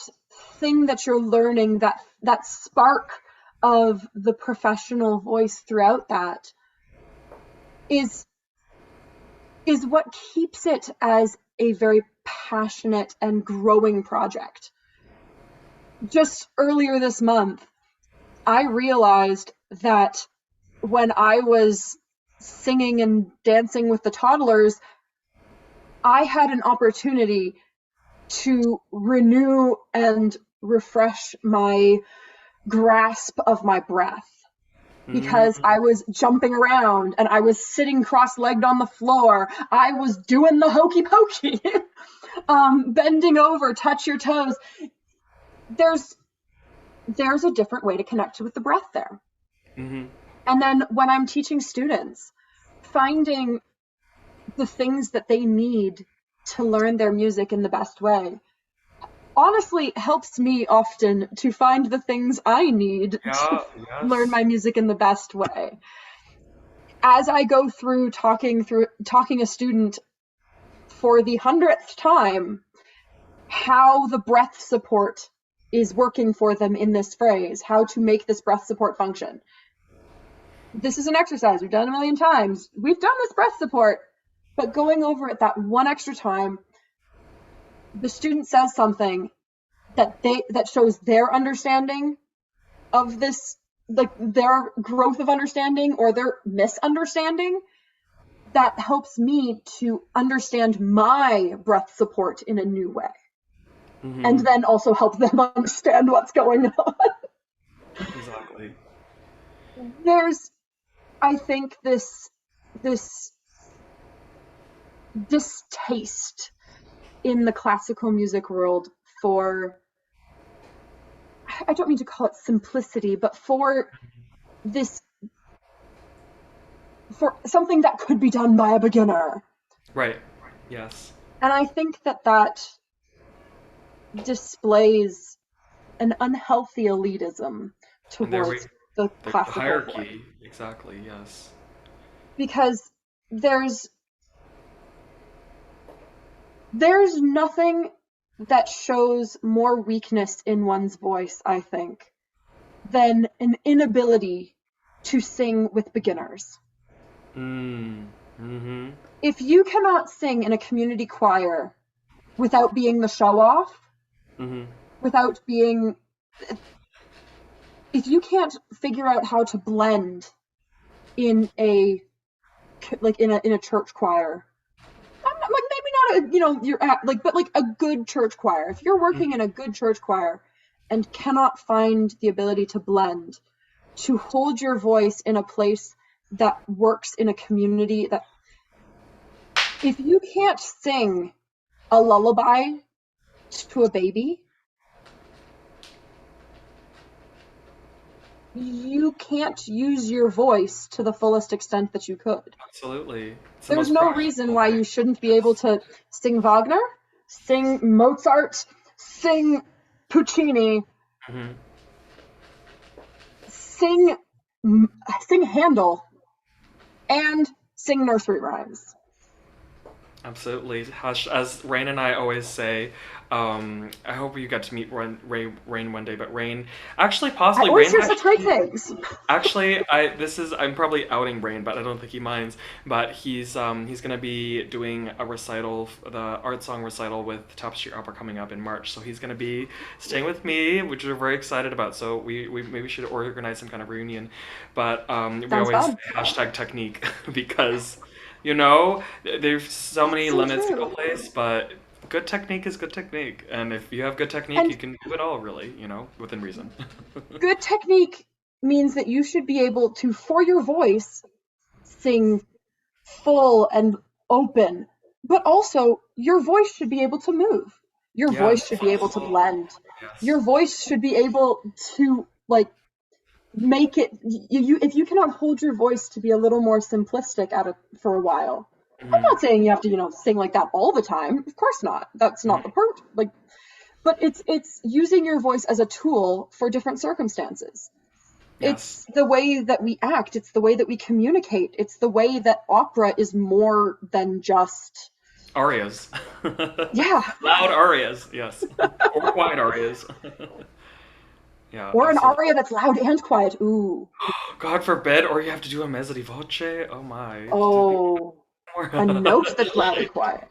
thing that you're learning, that spark of the professional voice throughout that is is what keeps it as a very passionate and growing project. Just earlier this month, I realized that when I was singing and dancing with the toddlers, I had an opportunity to renew and refresh my grasp of my breath because Mm, I was jumping around and I was sitting cross-legged on the floor. I was doing the hokey pokey, bending over, touch your toes. There's there's a different way to connect with the breath there. mhm. And then when I'm teaching students, finding the things that they need to learn their music in the best way honestly helps me often to find the things I need to Yeah, learn yes. my music in the best way. As I go through talking a student for the 100th time how the breath support is working for them in this phrase, how to make this breath support function. This is an exercise we've done a million times. We've done this breath support, but going over it that one extra time, the student says something that shows their understanding of this, like their growth of understanding or their misunderstanding, that helps me to understand my breath support in a new way. And Hmm. then also help them understand what's going on. Exactly. There's, I think, this distaste in the classical music world for, I don't mean to call it simplicity, but this for something that could be done by a beginner. Right. Yes. And I think that displays an unhealthy elitism And there we towards the the classical voice. hierarchy. Exactly. Yes. Because there's there's nothing that shows more weakness in one's voice, I think, than an inability to sing with beginners. Mm. Mm-hmm. If you cannot sing in a community choir without being the show off, Mm-hmm. without being, if you can't figure out how to blend in a in a church choir, like maybe not a, you're at like, but like a good church choir. If you're working in a good church choir and cannot find the ability to blend, to hold your voice in a place that works in a community, that if you can't sing a lullaby to a baby, you can't use your voice to the fullest extent that you could. Absolutely. It's the There's most no reason practical why way. you shouldn't be able to sing Wagner, sing Mozart, sing Puccini, Hmm. sing sing Handel, and sing nursery rhymes. Absolutely. Hush, as Rain and I always say, I hope you get to meet Rain one day. But Rain, actually, I possibly always Rain hear such great actually. things. Actually, I'm probably outing Brain, but I don't think he minds. But he's gonna be doing a recital, the art song recital with Tapestry Opera coming up in March. So he's gonna be staying with me, which we're very excited about. So we maybe should organize some kind of reunion. But we Sounds always fun. hashtag technique because there's so It's many so limits to a true. place, but good technique is good technique, and if you have good technique, And you can do it all really, within reason. good technique means that you should be able to, for your voice, sing full and open, but also your voice should be able to move. Your Yes, voice should be able to blend. yes. Your voice should be able to like make it if you cannot hold your voice to be a little more simplistic for a while. I'm Mhm. not saying you have to, sing like that all the time. Of course not. That's not the Mhm. part. Like, but it's using your voice as a tool for different circumstances. Yes. It's the way that we act, it's the way that we communicate, it's the way that opera is more than just, Arias. yeah, Loud arias, yes. Or quiet arias. Yeah, or an absolutely. aria that's loud and quiet. Ooh, God forbid, or you have to do a mezzo di voce. Oh my. You have to do oh, a more. note that's loud and quiet.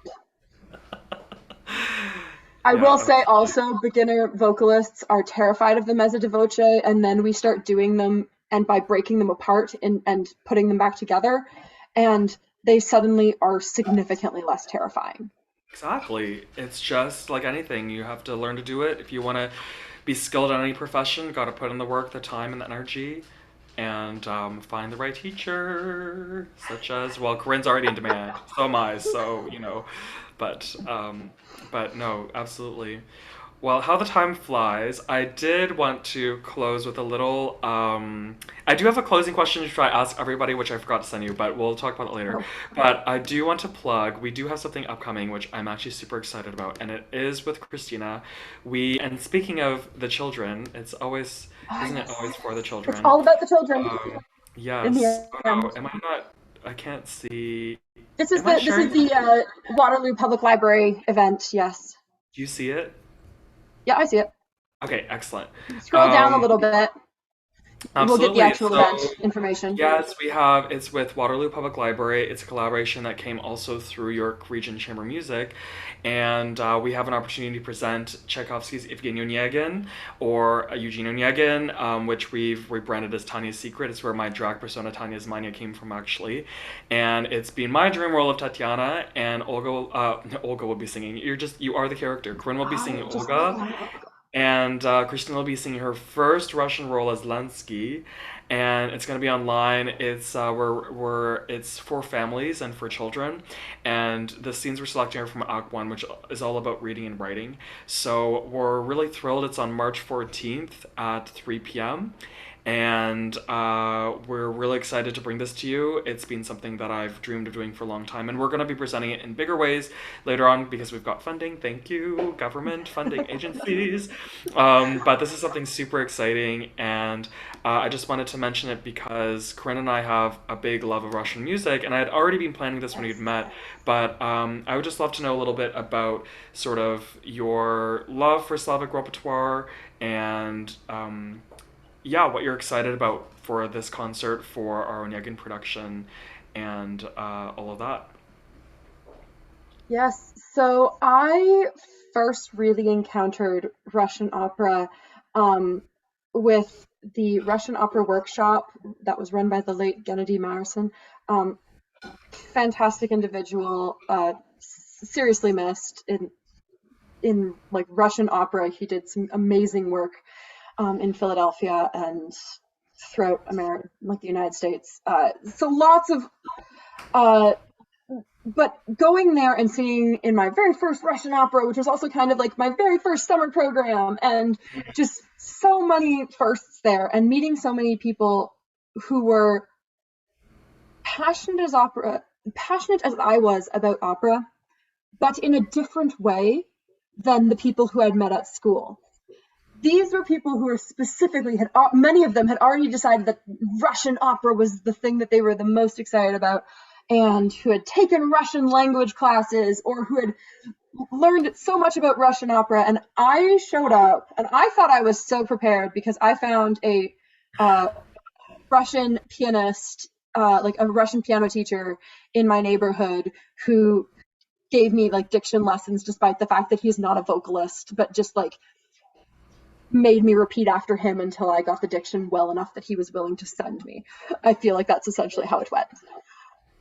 I will Yeah, say also, beginner vocalists are terrified of the mezzo di voce, and then we start doing them, and by breaking them apart and putting them back together, and they suddenly are significantly less terrifying. exactly. It's just like anything. You have to learn to do it. If you want to be skilled in any profession, got to put in the work, the time, and the energy, and find the right teacher. Such as, well, Corinne's already in demand. So am I. So. But no, absolutely. Well, how the time flies. I did want to close with a little. I do have a closing question to try to ask everybody, which I forgot to send you, but we'll talk about it later. Oh, But I do want to plug. We do have something upcoming, which I'm actually super excited about, and it is with Christina. And speaking of the children, isn't it yes. always for the It's children? all about the children in Yes. the Oh no, end. am I not? I can't see. This is Am I the sharing my Waterloo Public Library event. Yes. Do you see it? Yeah, I see it. Okay, excellent. Scroll down a Um, little bit. We'll get the Absolutely. actual event So, information. yes, it's with Waterloo Public Library. It's a collaboration that came also through York Region Chamber Music. And we have an opportunity to present Tchaikovsky's Evgeny Onegin or Eugene Onegin, which we've rebranded as Tanya's Secret. It's where my drag persona Tanya Zmania came from, actually. And it's been my dream role of Tatiana, and Olga will be singing. You are the character. Corinne will be singing Oh, just Olga. And Christina will be singing her first Russian role as Lensky, and it's going to be online. It's for families and for children, and the scenes we're selecting are from Act One, which is all about reading and writing. So we're really thrilled. It's on March 14th at 3 p.m. And we're really excited to bring this to you. It's been something that I've dreamed of doing for a long time, and we're going to be presenting it in bigger ways later on because we've got funding. Thank you, government funding agencies. But this is something super exciting, and I just wanted to mention it because Corinne and I have a big love of Russian music, and I had already been planning this when we'd yes. met. But I would just love to know a little bit about sort of your love for Slavic repertoire and yeah, what you're excited about for this concert, for our Onegin production, and all of that. Yes. So I first really encountered Russian opera um, with the Russian opera workshop that was run by the late Gennady Marson. Um, Fantastic individual, seriously missed in like Russian opera. He did some amazing work in Philadelphia and throughout America, like the United States. So lots of, uh, but going there and seeing in my very first Russian opera, which was also kind of like my very first summer program, and just so many firsts there, and meeting so many people who were passionate as opera, passionate as I was about opera, but in a different way than the people who I'd met at school. These were people who were specifically many of them had already decided that Russian opera was the thing that they were the most excited about, and who had taken Russian language classes or who had learned so much about Russian opera. And I showed up and I thought I was so prepared because I found a uh, Russian pianist, like a Russian piano teacher in my neighborhood who gave me like diction lessons despite the fact that he's not a vocalist, but just like made me repeat after him until I got the diction well enough that he was willing to send me. I feel like that's essentially how it went.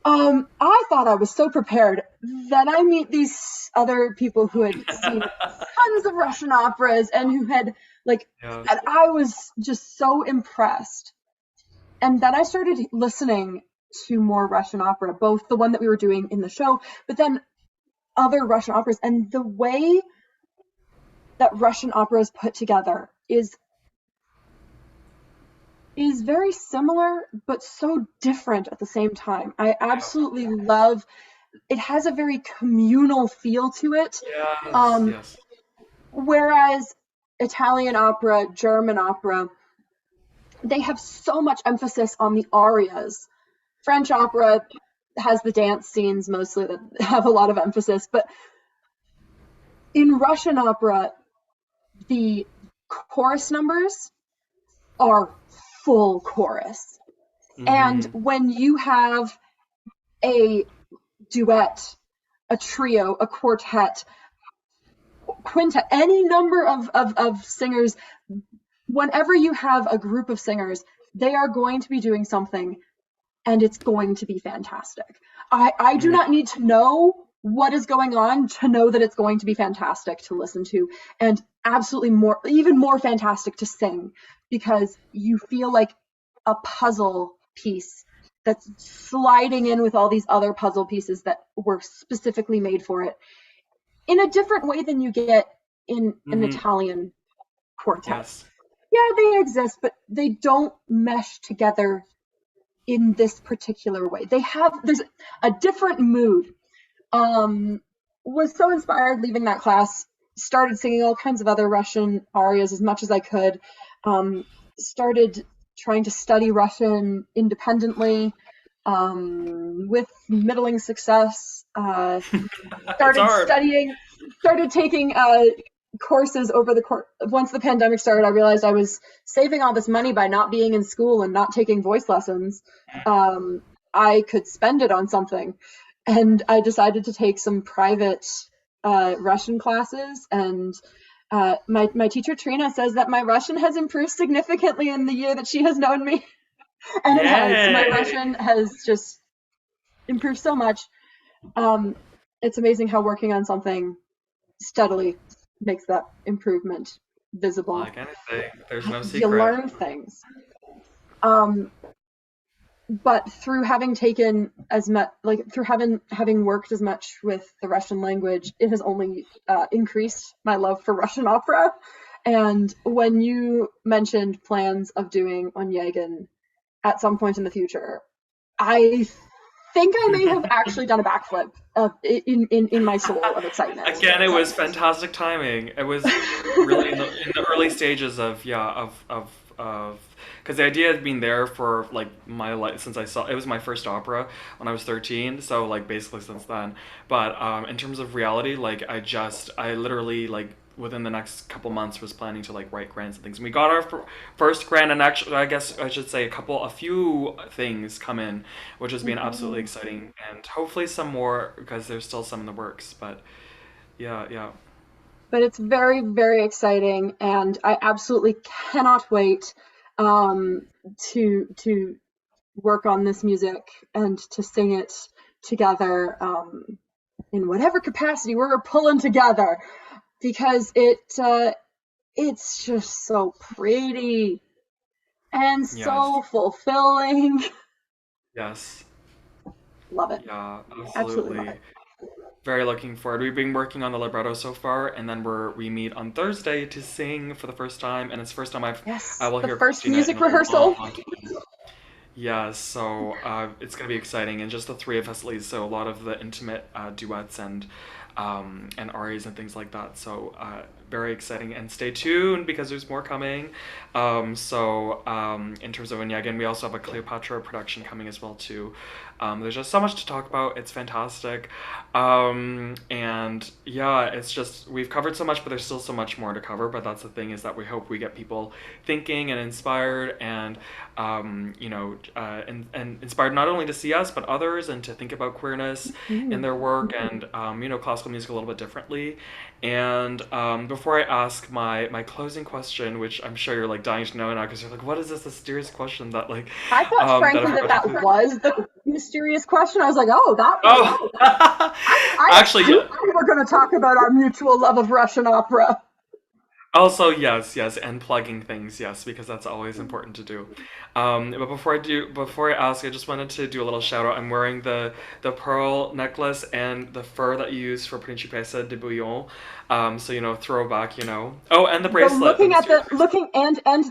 I thought I was so prepared. Then I meet these other people who had seen tons of Russian operas and who had like, Yeah. and I was just so impressed. And then I started listening to more Russian opera, both the one that we were doing in the show, but then other Russian operas. And the way that Russian opera is put together is very similar but so different at the same time. I absolutely love it. Has a very communal feel to it. Yes, Um, yes. Whereas Italian opera, German opera, they have so much emphasis on the arias. French opera has the dance scenes mostly that have a lot of emphasis, but in Russian opera, the chorus numbers are full chorus. And Mm-hmm. when you have a duet, a trio, a quartet, quintet, any number of singers, whenever you have a group of singers, they are going to be doing something and it's going to be fantastic. I do not need to know what is going on to know that it's going to be fantastic to listen to, and absolutely even more fantastic to sing, because you feel like a puzzle piece that's sliding in with all these other puzzle pieces that were specifically made for it in a different way than you get in an Mm-hmm. Italian quartet. Yes. Yeah, they exist, but they don't mesh together in this particular way. There's a different mood. Was so inspired leaving that class, started singing all kinds of other Russian arias as much as I could, started trying to study Russian independently, with middling success. It's hard. Started taking courses over once the pandemic started. I realized I was saving all this money by not being in school and not taking voice lessons. I could spend it on something, and I decided to take some private Russian classes. And my teacher Trina says that my Russian has improved significantly in the year that she has known me, and it has. My Yay! Russian has just improved so much. It's amazing how working on something steadily makes that improvement visible. Like anything, there's no You secret. learn things. But through having taken as much, like through having worked as much with the Russian language, it has only increased my love for Russian opera. And when you mentioned plans of doing Onegin at some point in the future, I think I may have actually done a backflip in my soul of excitement. Again, it was fantastic timing. It was really in the early stages of because the idea had been there for like my life since I saw it was my first opera when I was 13, so like basically since then. But in terms of reality, like I literally like within the next couple months was planning to like write grants and things. And we got our first grant, and actually I guess I should say a few things come in, which has been absolutely Mhm. exciting, and hopefully some more because there's still some in the works. But yeah, yeah. But it's very, very exciting, and I absolutely cannot wait um, to work on this music and to sing it together, in whatever capacity we're pulling together, because it's just so pretty and Yes. so fulfilling. Yes. Love it. Yeah, Absolutely love absolutely. it. Very looking forward. We've been working on the libretto so far, and then we meet on Thursday to sing for the first time, and it's the first time I Yes, will the hear first Christina in music a long, rehearsal. long time. Yeah, so it's gonna be exciting, and just the three of us leads, so a lot of the intimate duets and arias and things like that. So very exciting, and stay tuned because there's more coming. In terms of Onegin, we also have a Cleopatra production coming as well too. There's just so much to talk about. It's fantastic, and yeah, it's just we've covered so much, but there's still so much more to cover. But that's the thing is that we hope we get people thinking and inspired, and and inspired not only to see us but others, and to think about queerness in Mhm. their work, and classical music a little bit differently. And before I ask my closing question, which I'm sure you're like dying to know now because you're like, what is this mysterious question that like I thought, that frankly, that everybody. that was the mysterious question. I was like, oh, that. Oh, I actually, assumed yeah. we were going to talk about our mutual love of Russian opera. Also, yes, yes, and plugging things, yes, because that's always important to do. But before I ask, I just wanted to do a little shout out. I'm wearing the pearl necklace and the fur that you use for Principessa de Bouillon. So throwback. Oh, and the The bracelet, the looking at mysterious the bracelet.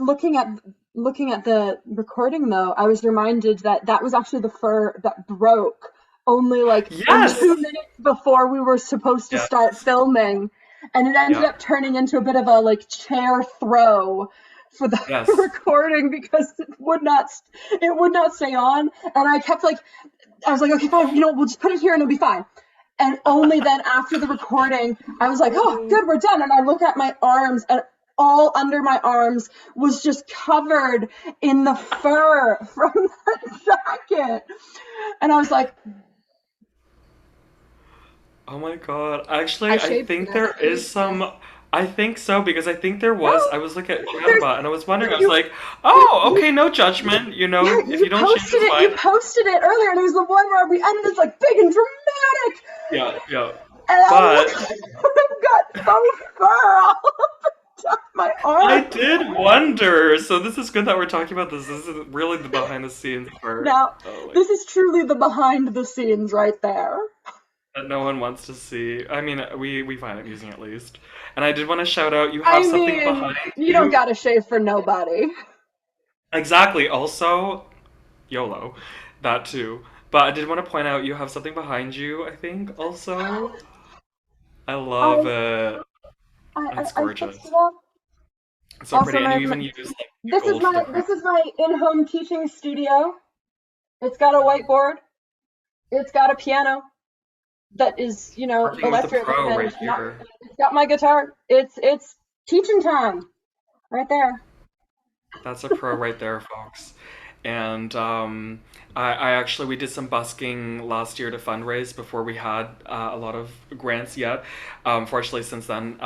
looking and looking at the recording though, I was reminded that that was actually the fur that broke only like Yes, 2 minutes before we were supposed to start yes, filming, and it ended yeah, up turning into a bit of a like chair throw for the yes. recording because it would not stay on, and I kept like I was like, okay, fine, we'll just put it here and it'll be fine. And only then after the recording, I was like, oh, good, we're done. And I look at my arms, and all under my arms was just covered in the fur from the jacket. And I was like, Oh my God. I Actually, I shaved for think there this. is some. I think so because I think there was. No, I was looking at there's Acerba and I was wondering. I was you, like, you, oh, you okay, no judgment. yeah, If you don't shave, it's you fine. posted it earlier, and it was the one where we ended it's like big and dramatic. Yeah, yeah. And I'm But looking, I've got faux fur all up my I arm. did wonder. So this is good that we're talking about this. This is really the behind the scenes part. Now, Oh, like, this is truly the behind the scenes right there. that no one wants to see. I mean, we find it amusing at least. And I did want to shout out, you have I something mean, behind you don't you. gotta shave for nobody. Exactly. Also, YOLO, that too. But I did want to point out you have something behind you, I think, also. I love I it. It's I fixed it gorgeous. up. It's so Also, pretty. And you even use like this is gold for the my crown. this is my in-home teaching studio. It's got a whiteboard. It's got a piano that is, Working with a electric pro and right not. here. It's got my guitar. It's teaching time right there. That's a pro right there, folks. And I actually we did some busking last year to fundraise before we had a lot of grants yet. Fortunately, since then,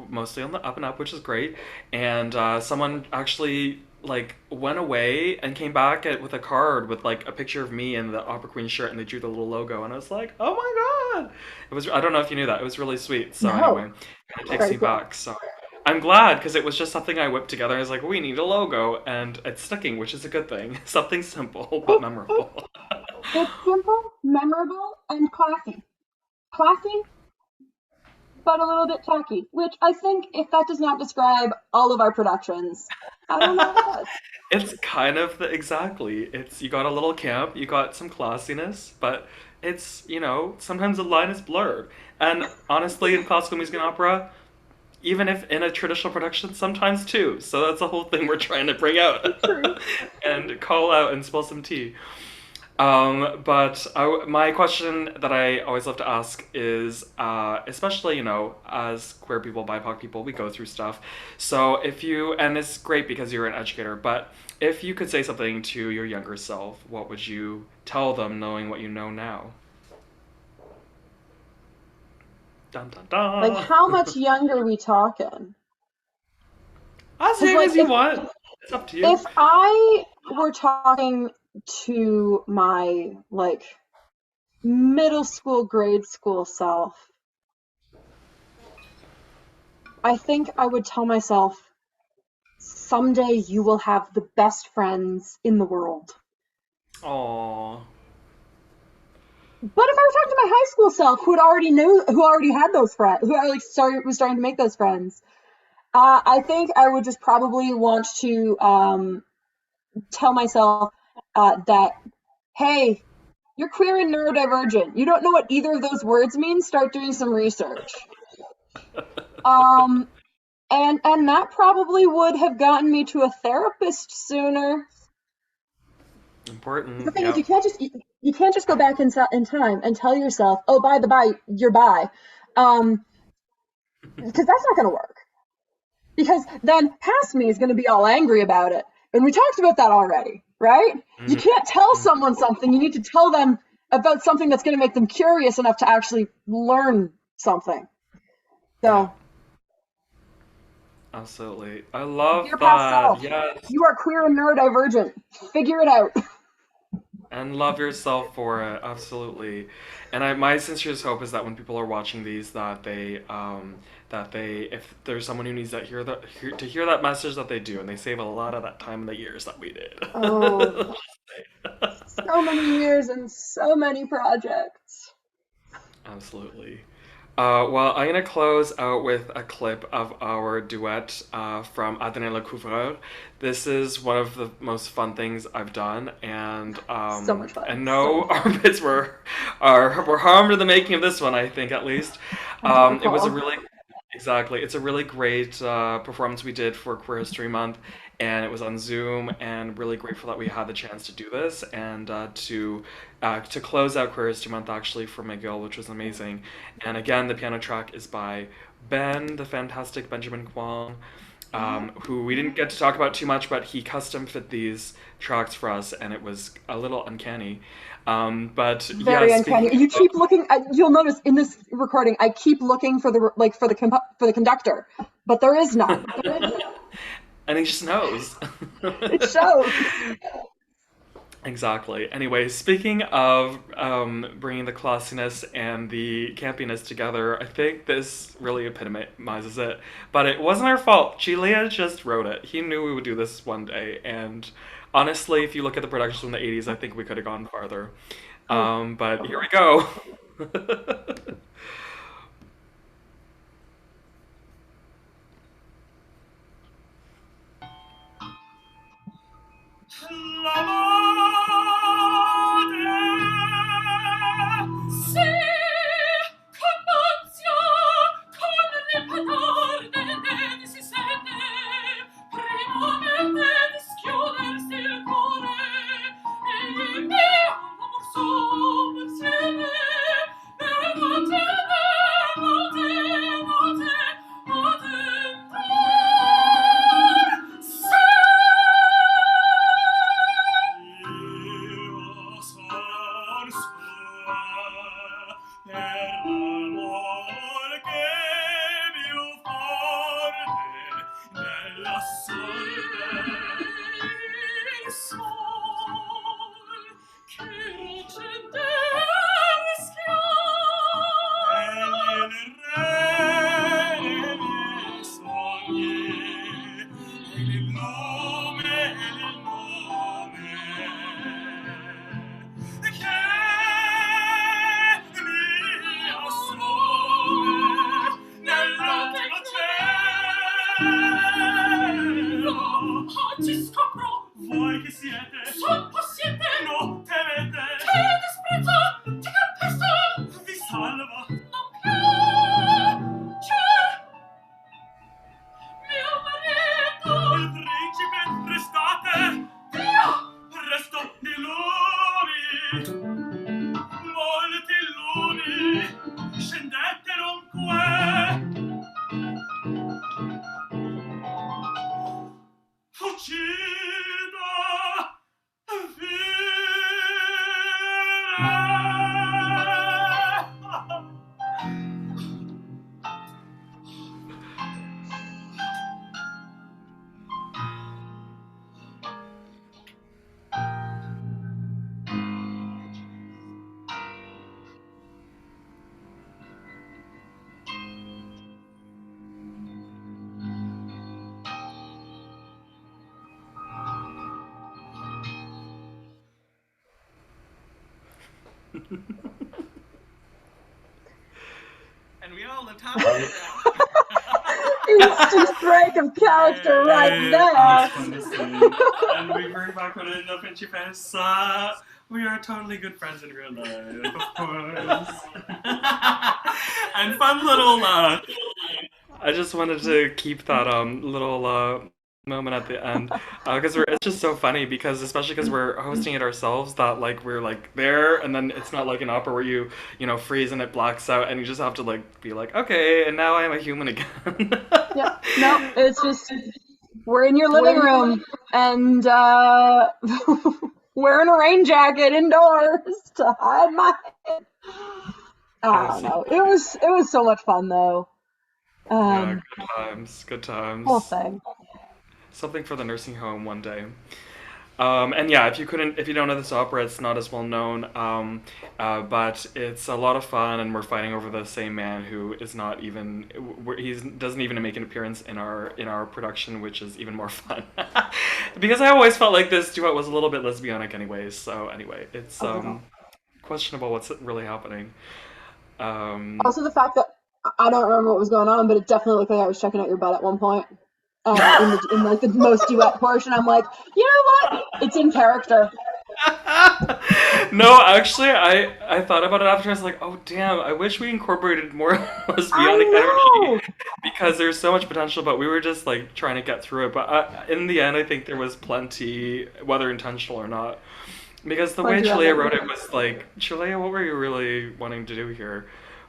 mostly on the up and up, which is great. And someone actually like went away and came back with a card with like a picture of me in the Opera Queen shirt, and they drew the little logo, and I was like, oh my god! It was I don't know if you knew that. It was really sweet. So anyway, No, kind of takes very me cool. back. So I'm glad because it was just something I whipped together. I was like, we need a logo, and it's sticking, which is a good thing. Something simple but memorable. It's simple, memorable, and classy. Classy, but a little bit tacky, which I think if that does not describe all of our productions, I don't know what does. It's kind of the exactly. It's you got a little camp, you got some classiness, but it's sometimes the line is blurred. And honestly, in classical music and opera, even if in a traditional production, sometimes too. So that's the whole thing we're trying to bring out True. and call out and spill some tea. My question that I always love to ask is, especially, as queer people, BIPOC people, we go through stuff. So if you, and it's great because you're an educator, but if you could say something to your younger self, what would you tell them knowing what you know now? Dun dun Like, dun. how much younger are we talking? As Because, young like, as you want. It's up to you. if I were talking to my, like, middle school, grade school self, I think I would tell myself, someday you will have the best friends in the world. Aww. But if I were talking to my high school self, who already had those friends, who I like was starting to make those friends, I think I would just probably want to tell myself that, hey, you're queer and neurodivergent. You don't know what either of those words mean? Start doing some research. Um, and that probably would have gotten me to a therapist sooner. The Important. thing is, Yep. you can't just go back in time and tell yourself, oh, by the by, you're bi, because that's not going to work. Because then past me is going to be all angry about it, and we talked about that already, right? You Mhm. can't tell someone something. You need to tell them about something that's going to make them curious enough to actually learn something. Yeah. So, Absolutely. I love dear past that. self, Yes. you are queer and neurodivergent. Figure it out. And love yourself for it. Absolutely. And my sincerest hope is that when people are watching these, that they, if there's someone who needs to hear that message, that they do, and they save a lot of that time in the years that we did. Oh, so many years and so many projects. Absolutely. Well, I'm gonna close out with a clip of our duet from Adriana Lecouvreur. This is one of the most fun things I've done, So much fun. and So no much fun. armpits were harmed in the making of this one. I think at least I don't it was a recall. really exactly. It's a really great performance we did for Queer History Month, and it was on Zoom. And really grateful that we had the chance to do this and to close out Queer History Month actually for McGill, which was amazing. And again, the piano track is by Ben, the fantastic Benjamin Kwong, who we didn't get to talk about too much, but he custom fit these tracks for us, and it was a little uncanny. But yeah, Very speaking uncanny. You of, keep looking. You'll notice in this recording, I keep looking for the conductor, but there is none. and he just knows. It shows. Exactly. Anyway, speaking of bringing the classiness and the campiness together, I think this really epitomizes it. But it wasn't our fault. Cilèa just wrote it. He knew we would do this one day, and honestly, if you look at the productions from the '80s, I think we could have gone farther. Oh, But here we go. And we all lived happily ever after. Instant break of character right there. That's fun to see. And we bring back Corinne Principessa. We are totally good friends in real life, of course. And fun little. I just wanted to keep that little moment at the end because it's just so funny because especially because we're hosting it ourselves that like we're like there and then it's not like an opera where you freeze and it blacks out and you just have to like be like okay and now I am a human again. Yeah, no, it's just we're in your living room and wearing a rain jacket indoors to hide my head. I don't know. It was so much fun though. Yeah, good times. Whole thing. Something for the nursing home one day. And yeah, if you don't know this opera, it's not as well known, but it's a lot of fun, and we're fighting over the same man who is not even, he doesn't even make an appearance in our production, which is even more fun. Because I always felt like this duet was a little bit lesbianic anyways, so anyway, it's questionable what's really happening. Also the fact that, I don't remember what was going on, but it definitely looked like I was checking out your butt at one point. In like the most duet portion, I'm like, you know what? It's in character. No, actually, I thought about it after. I was like, oh damn, I wish we incorporated more lesbianic energy because there's so much potential. But we were just like trying to get through it. But in the end, I think there was plenty, whether intentional or not. Because the way Cilèa wrote it was like, Cilèa, what were you really wanting to do here?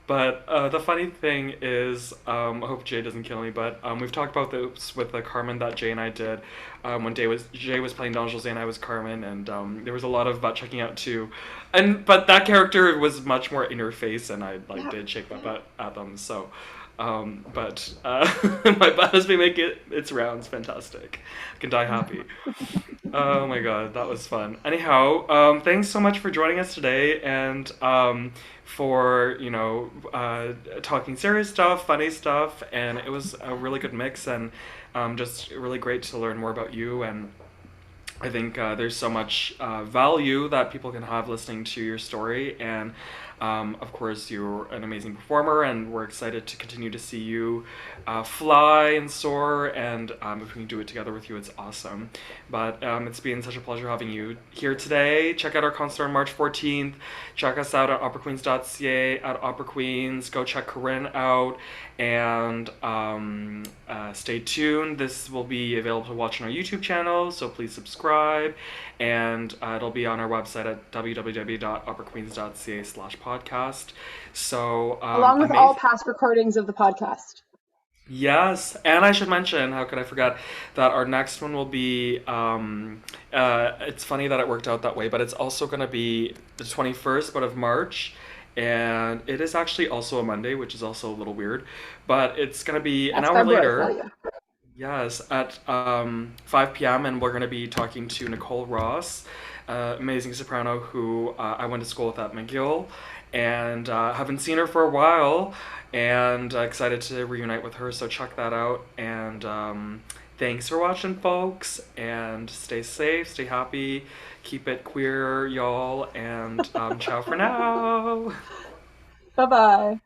But the funny thing is, I hope Jay doesn't kill me, but we've talked about this with the Carmen that Jay and I did when Jay was playing Don José and I was Carmen, and there was a lot of butt checking out too. But that character was much more in your face, and I did shake my butt at them. So, but my butt has been making its rounds. Fantastic. I can die happy. Oh my god, that was fun. Anyhow, thanks so much for joining us today, and for talking serious stuff, funny stuff, and it was a really good mix, and just really great to learn more about you. And I think there's so much value that people can have listening to your story, and Of course, you're an amazing performer, and we're excited to continue to see you fly and soar. And if we can do it together with you, it's awesome. But it's been such a pleasure having you here today. Check out our concert on March 14th. Check us out at operaqueens.ca, at Opera Queens. Go check Corinne out, and stay tuned. This will be available to watch on our YouTube channel, so please subscribe. And it'll be on our website at www.operaqueens.ca/podcast. So Along with all past recordings of the podcast. Yes, and I should mention, how could I forget, that our next one will be, it's funny that it worked out that way, but it's also going to be the 21st of March, and it is actually also a Monday, which is also a little weird, but it's going to be an hour later. Yes, at 5 p.m., and we're going to be talking to Nicole Ross, amazing soprano who I went to school with at McGill, and haven't seen her for a while, and excited to reunite with her, so check that out. And thanks for watching, folks, and stay safe, stay happy, keep it queer, y'all, and ciao for now. Bye-bye.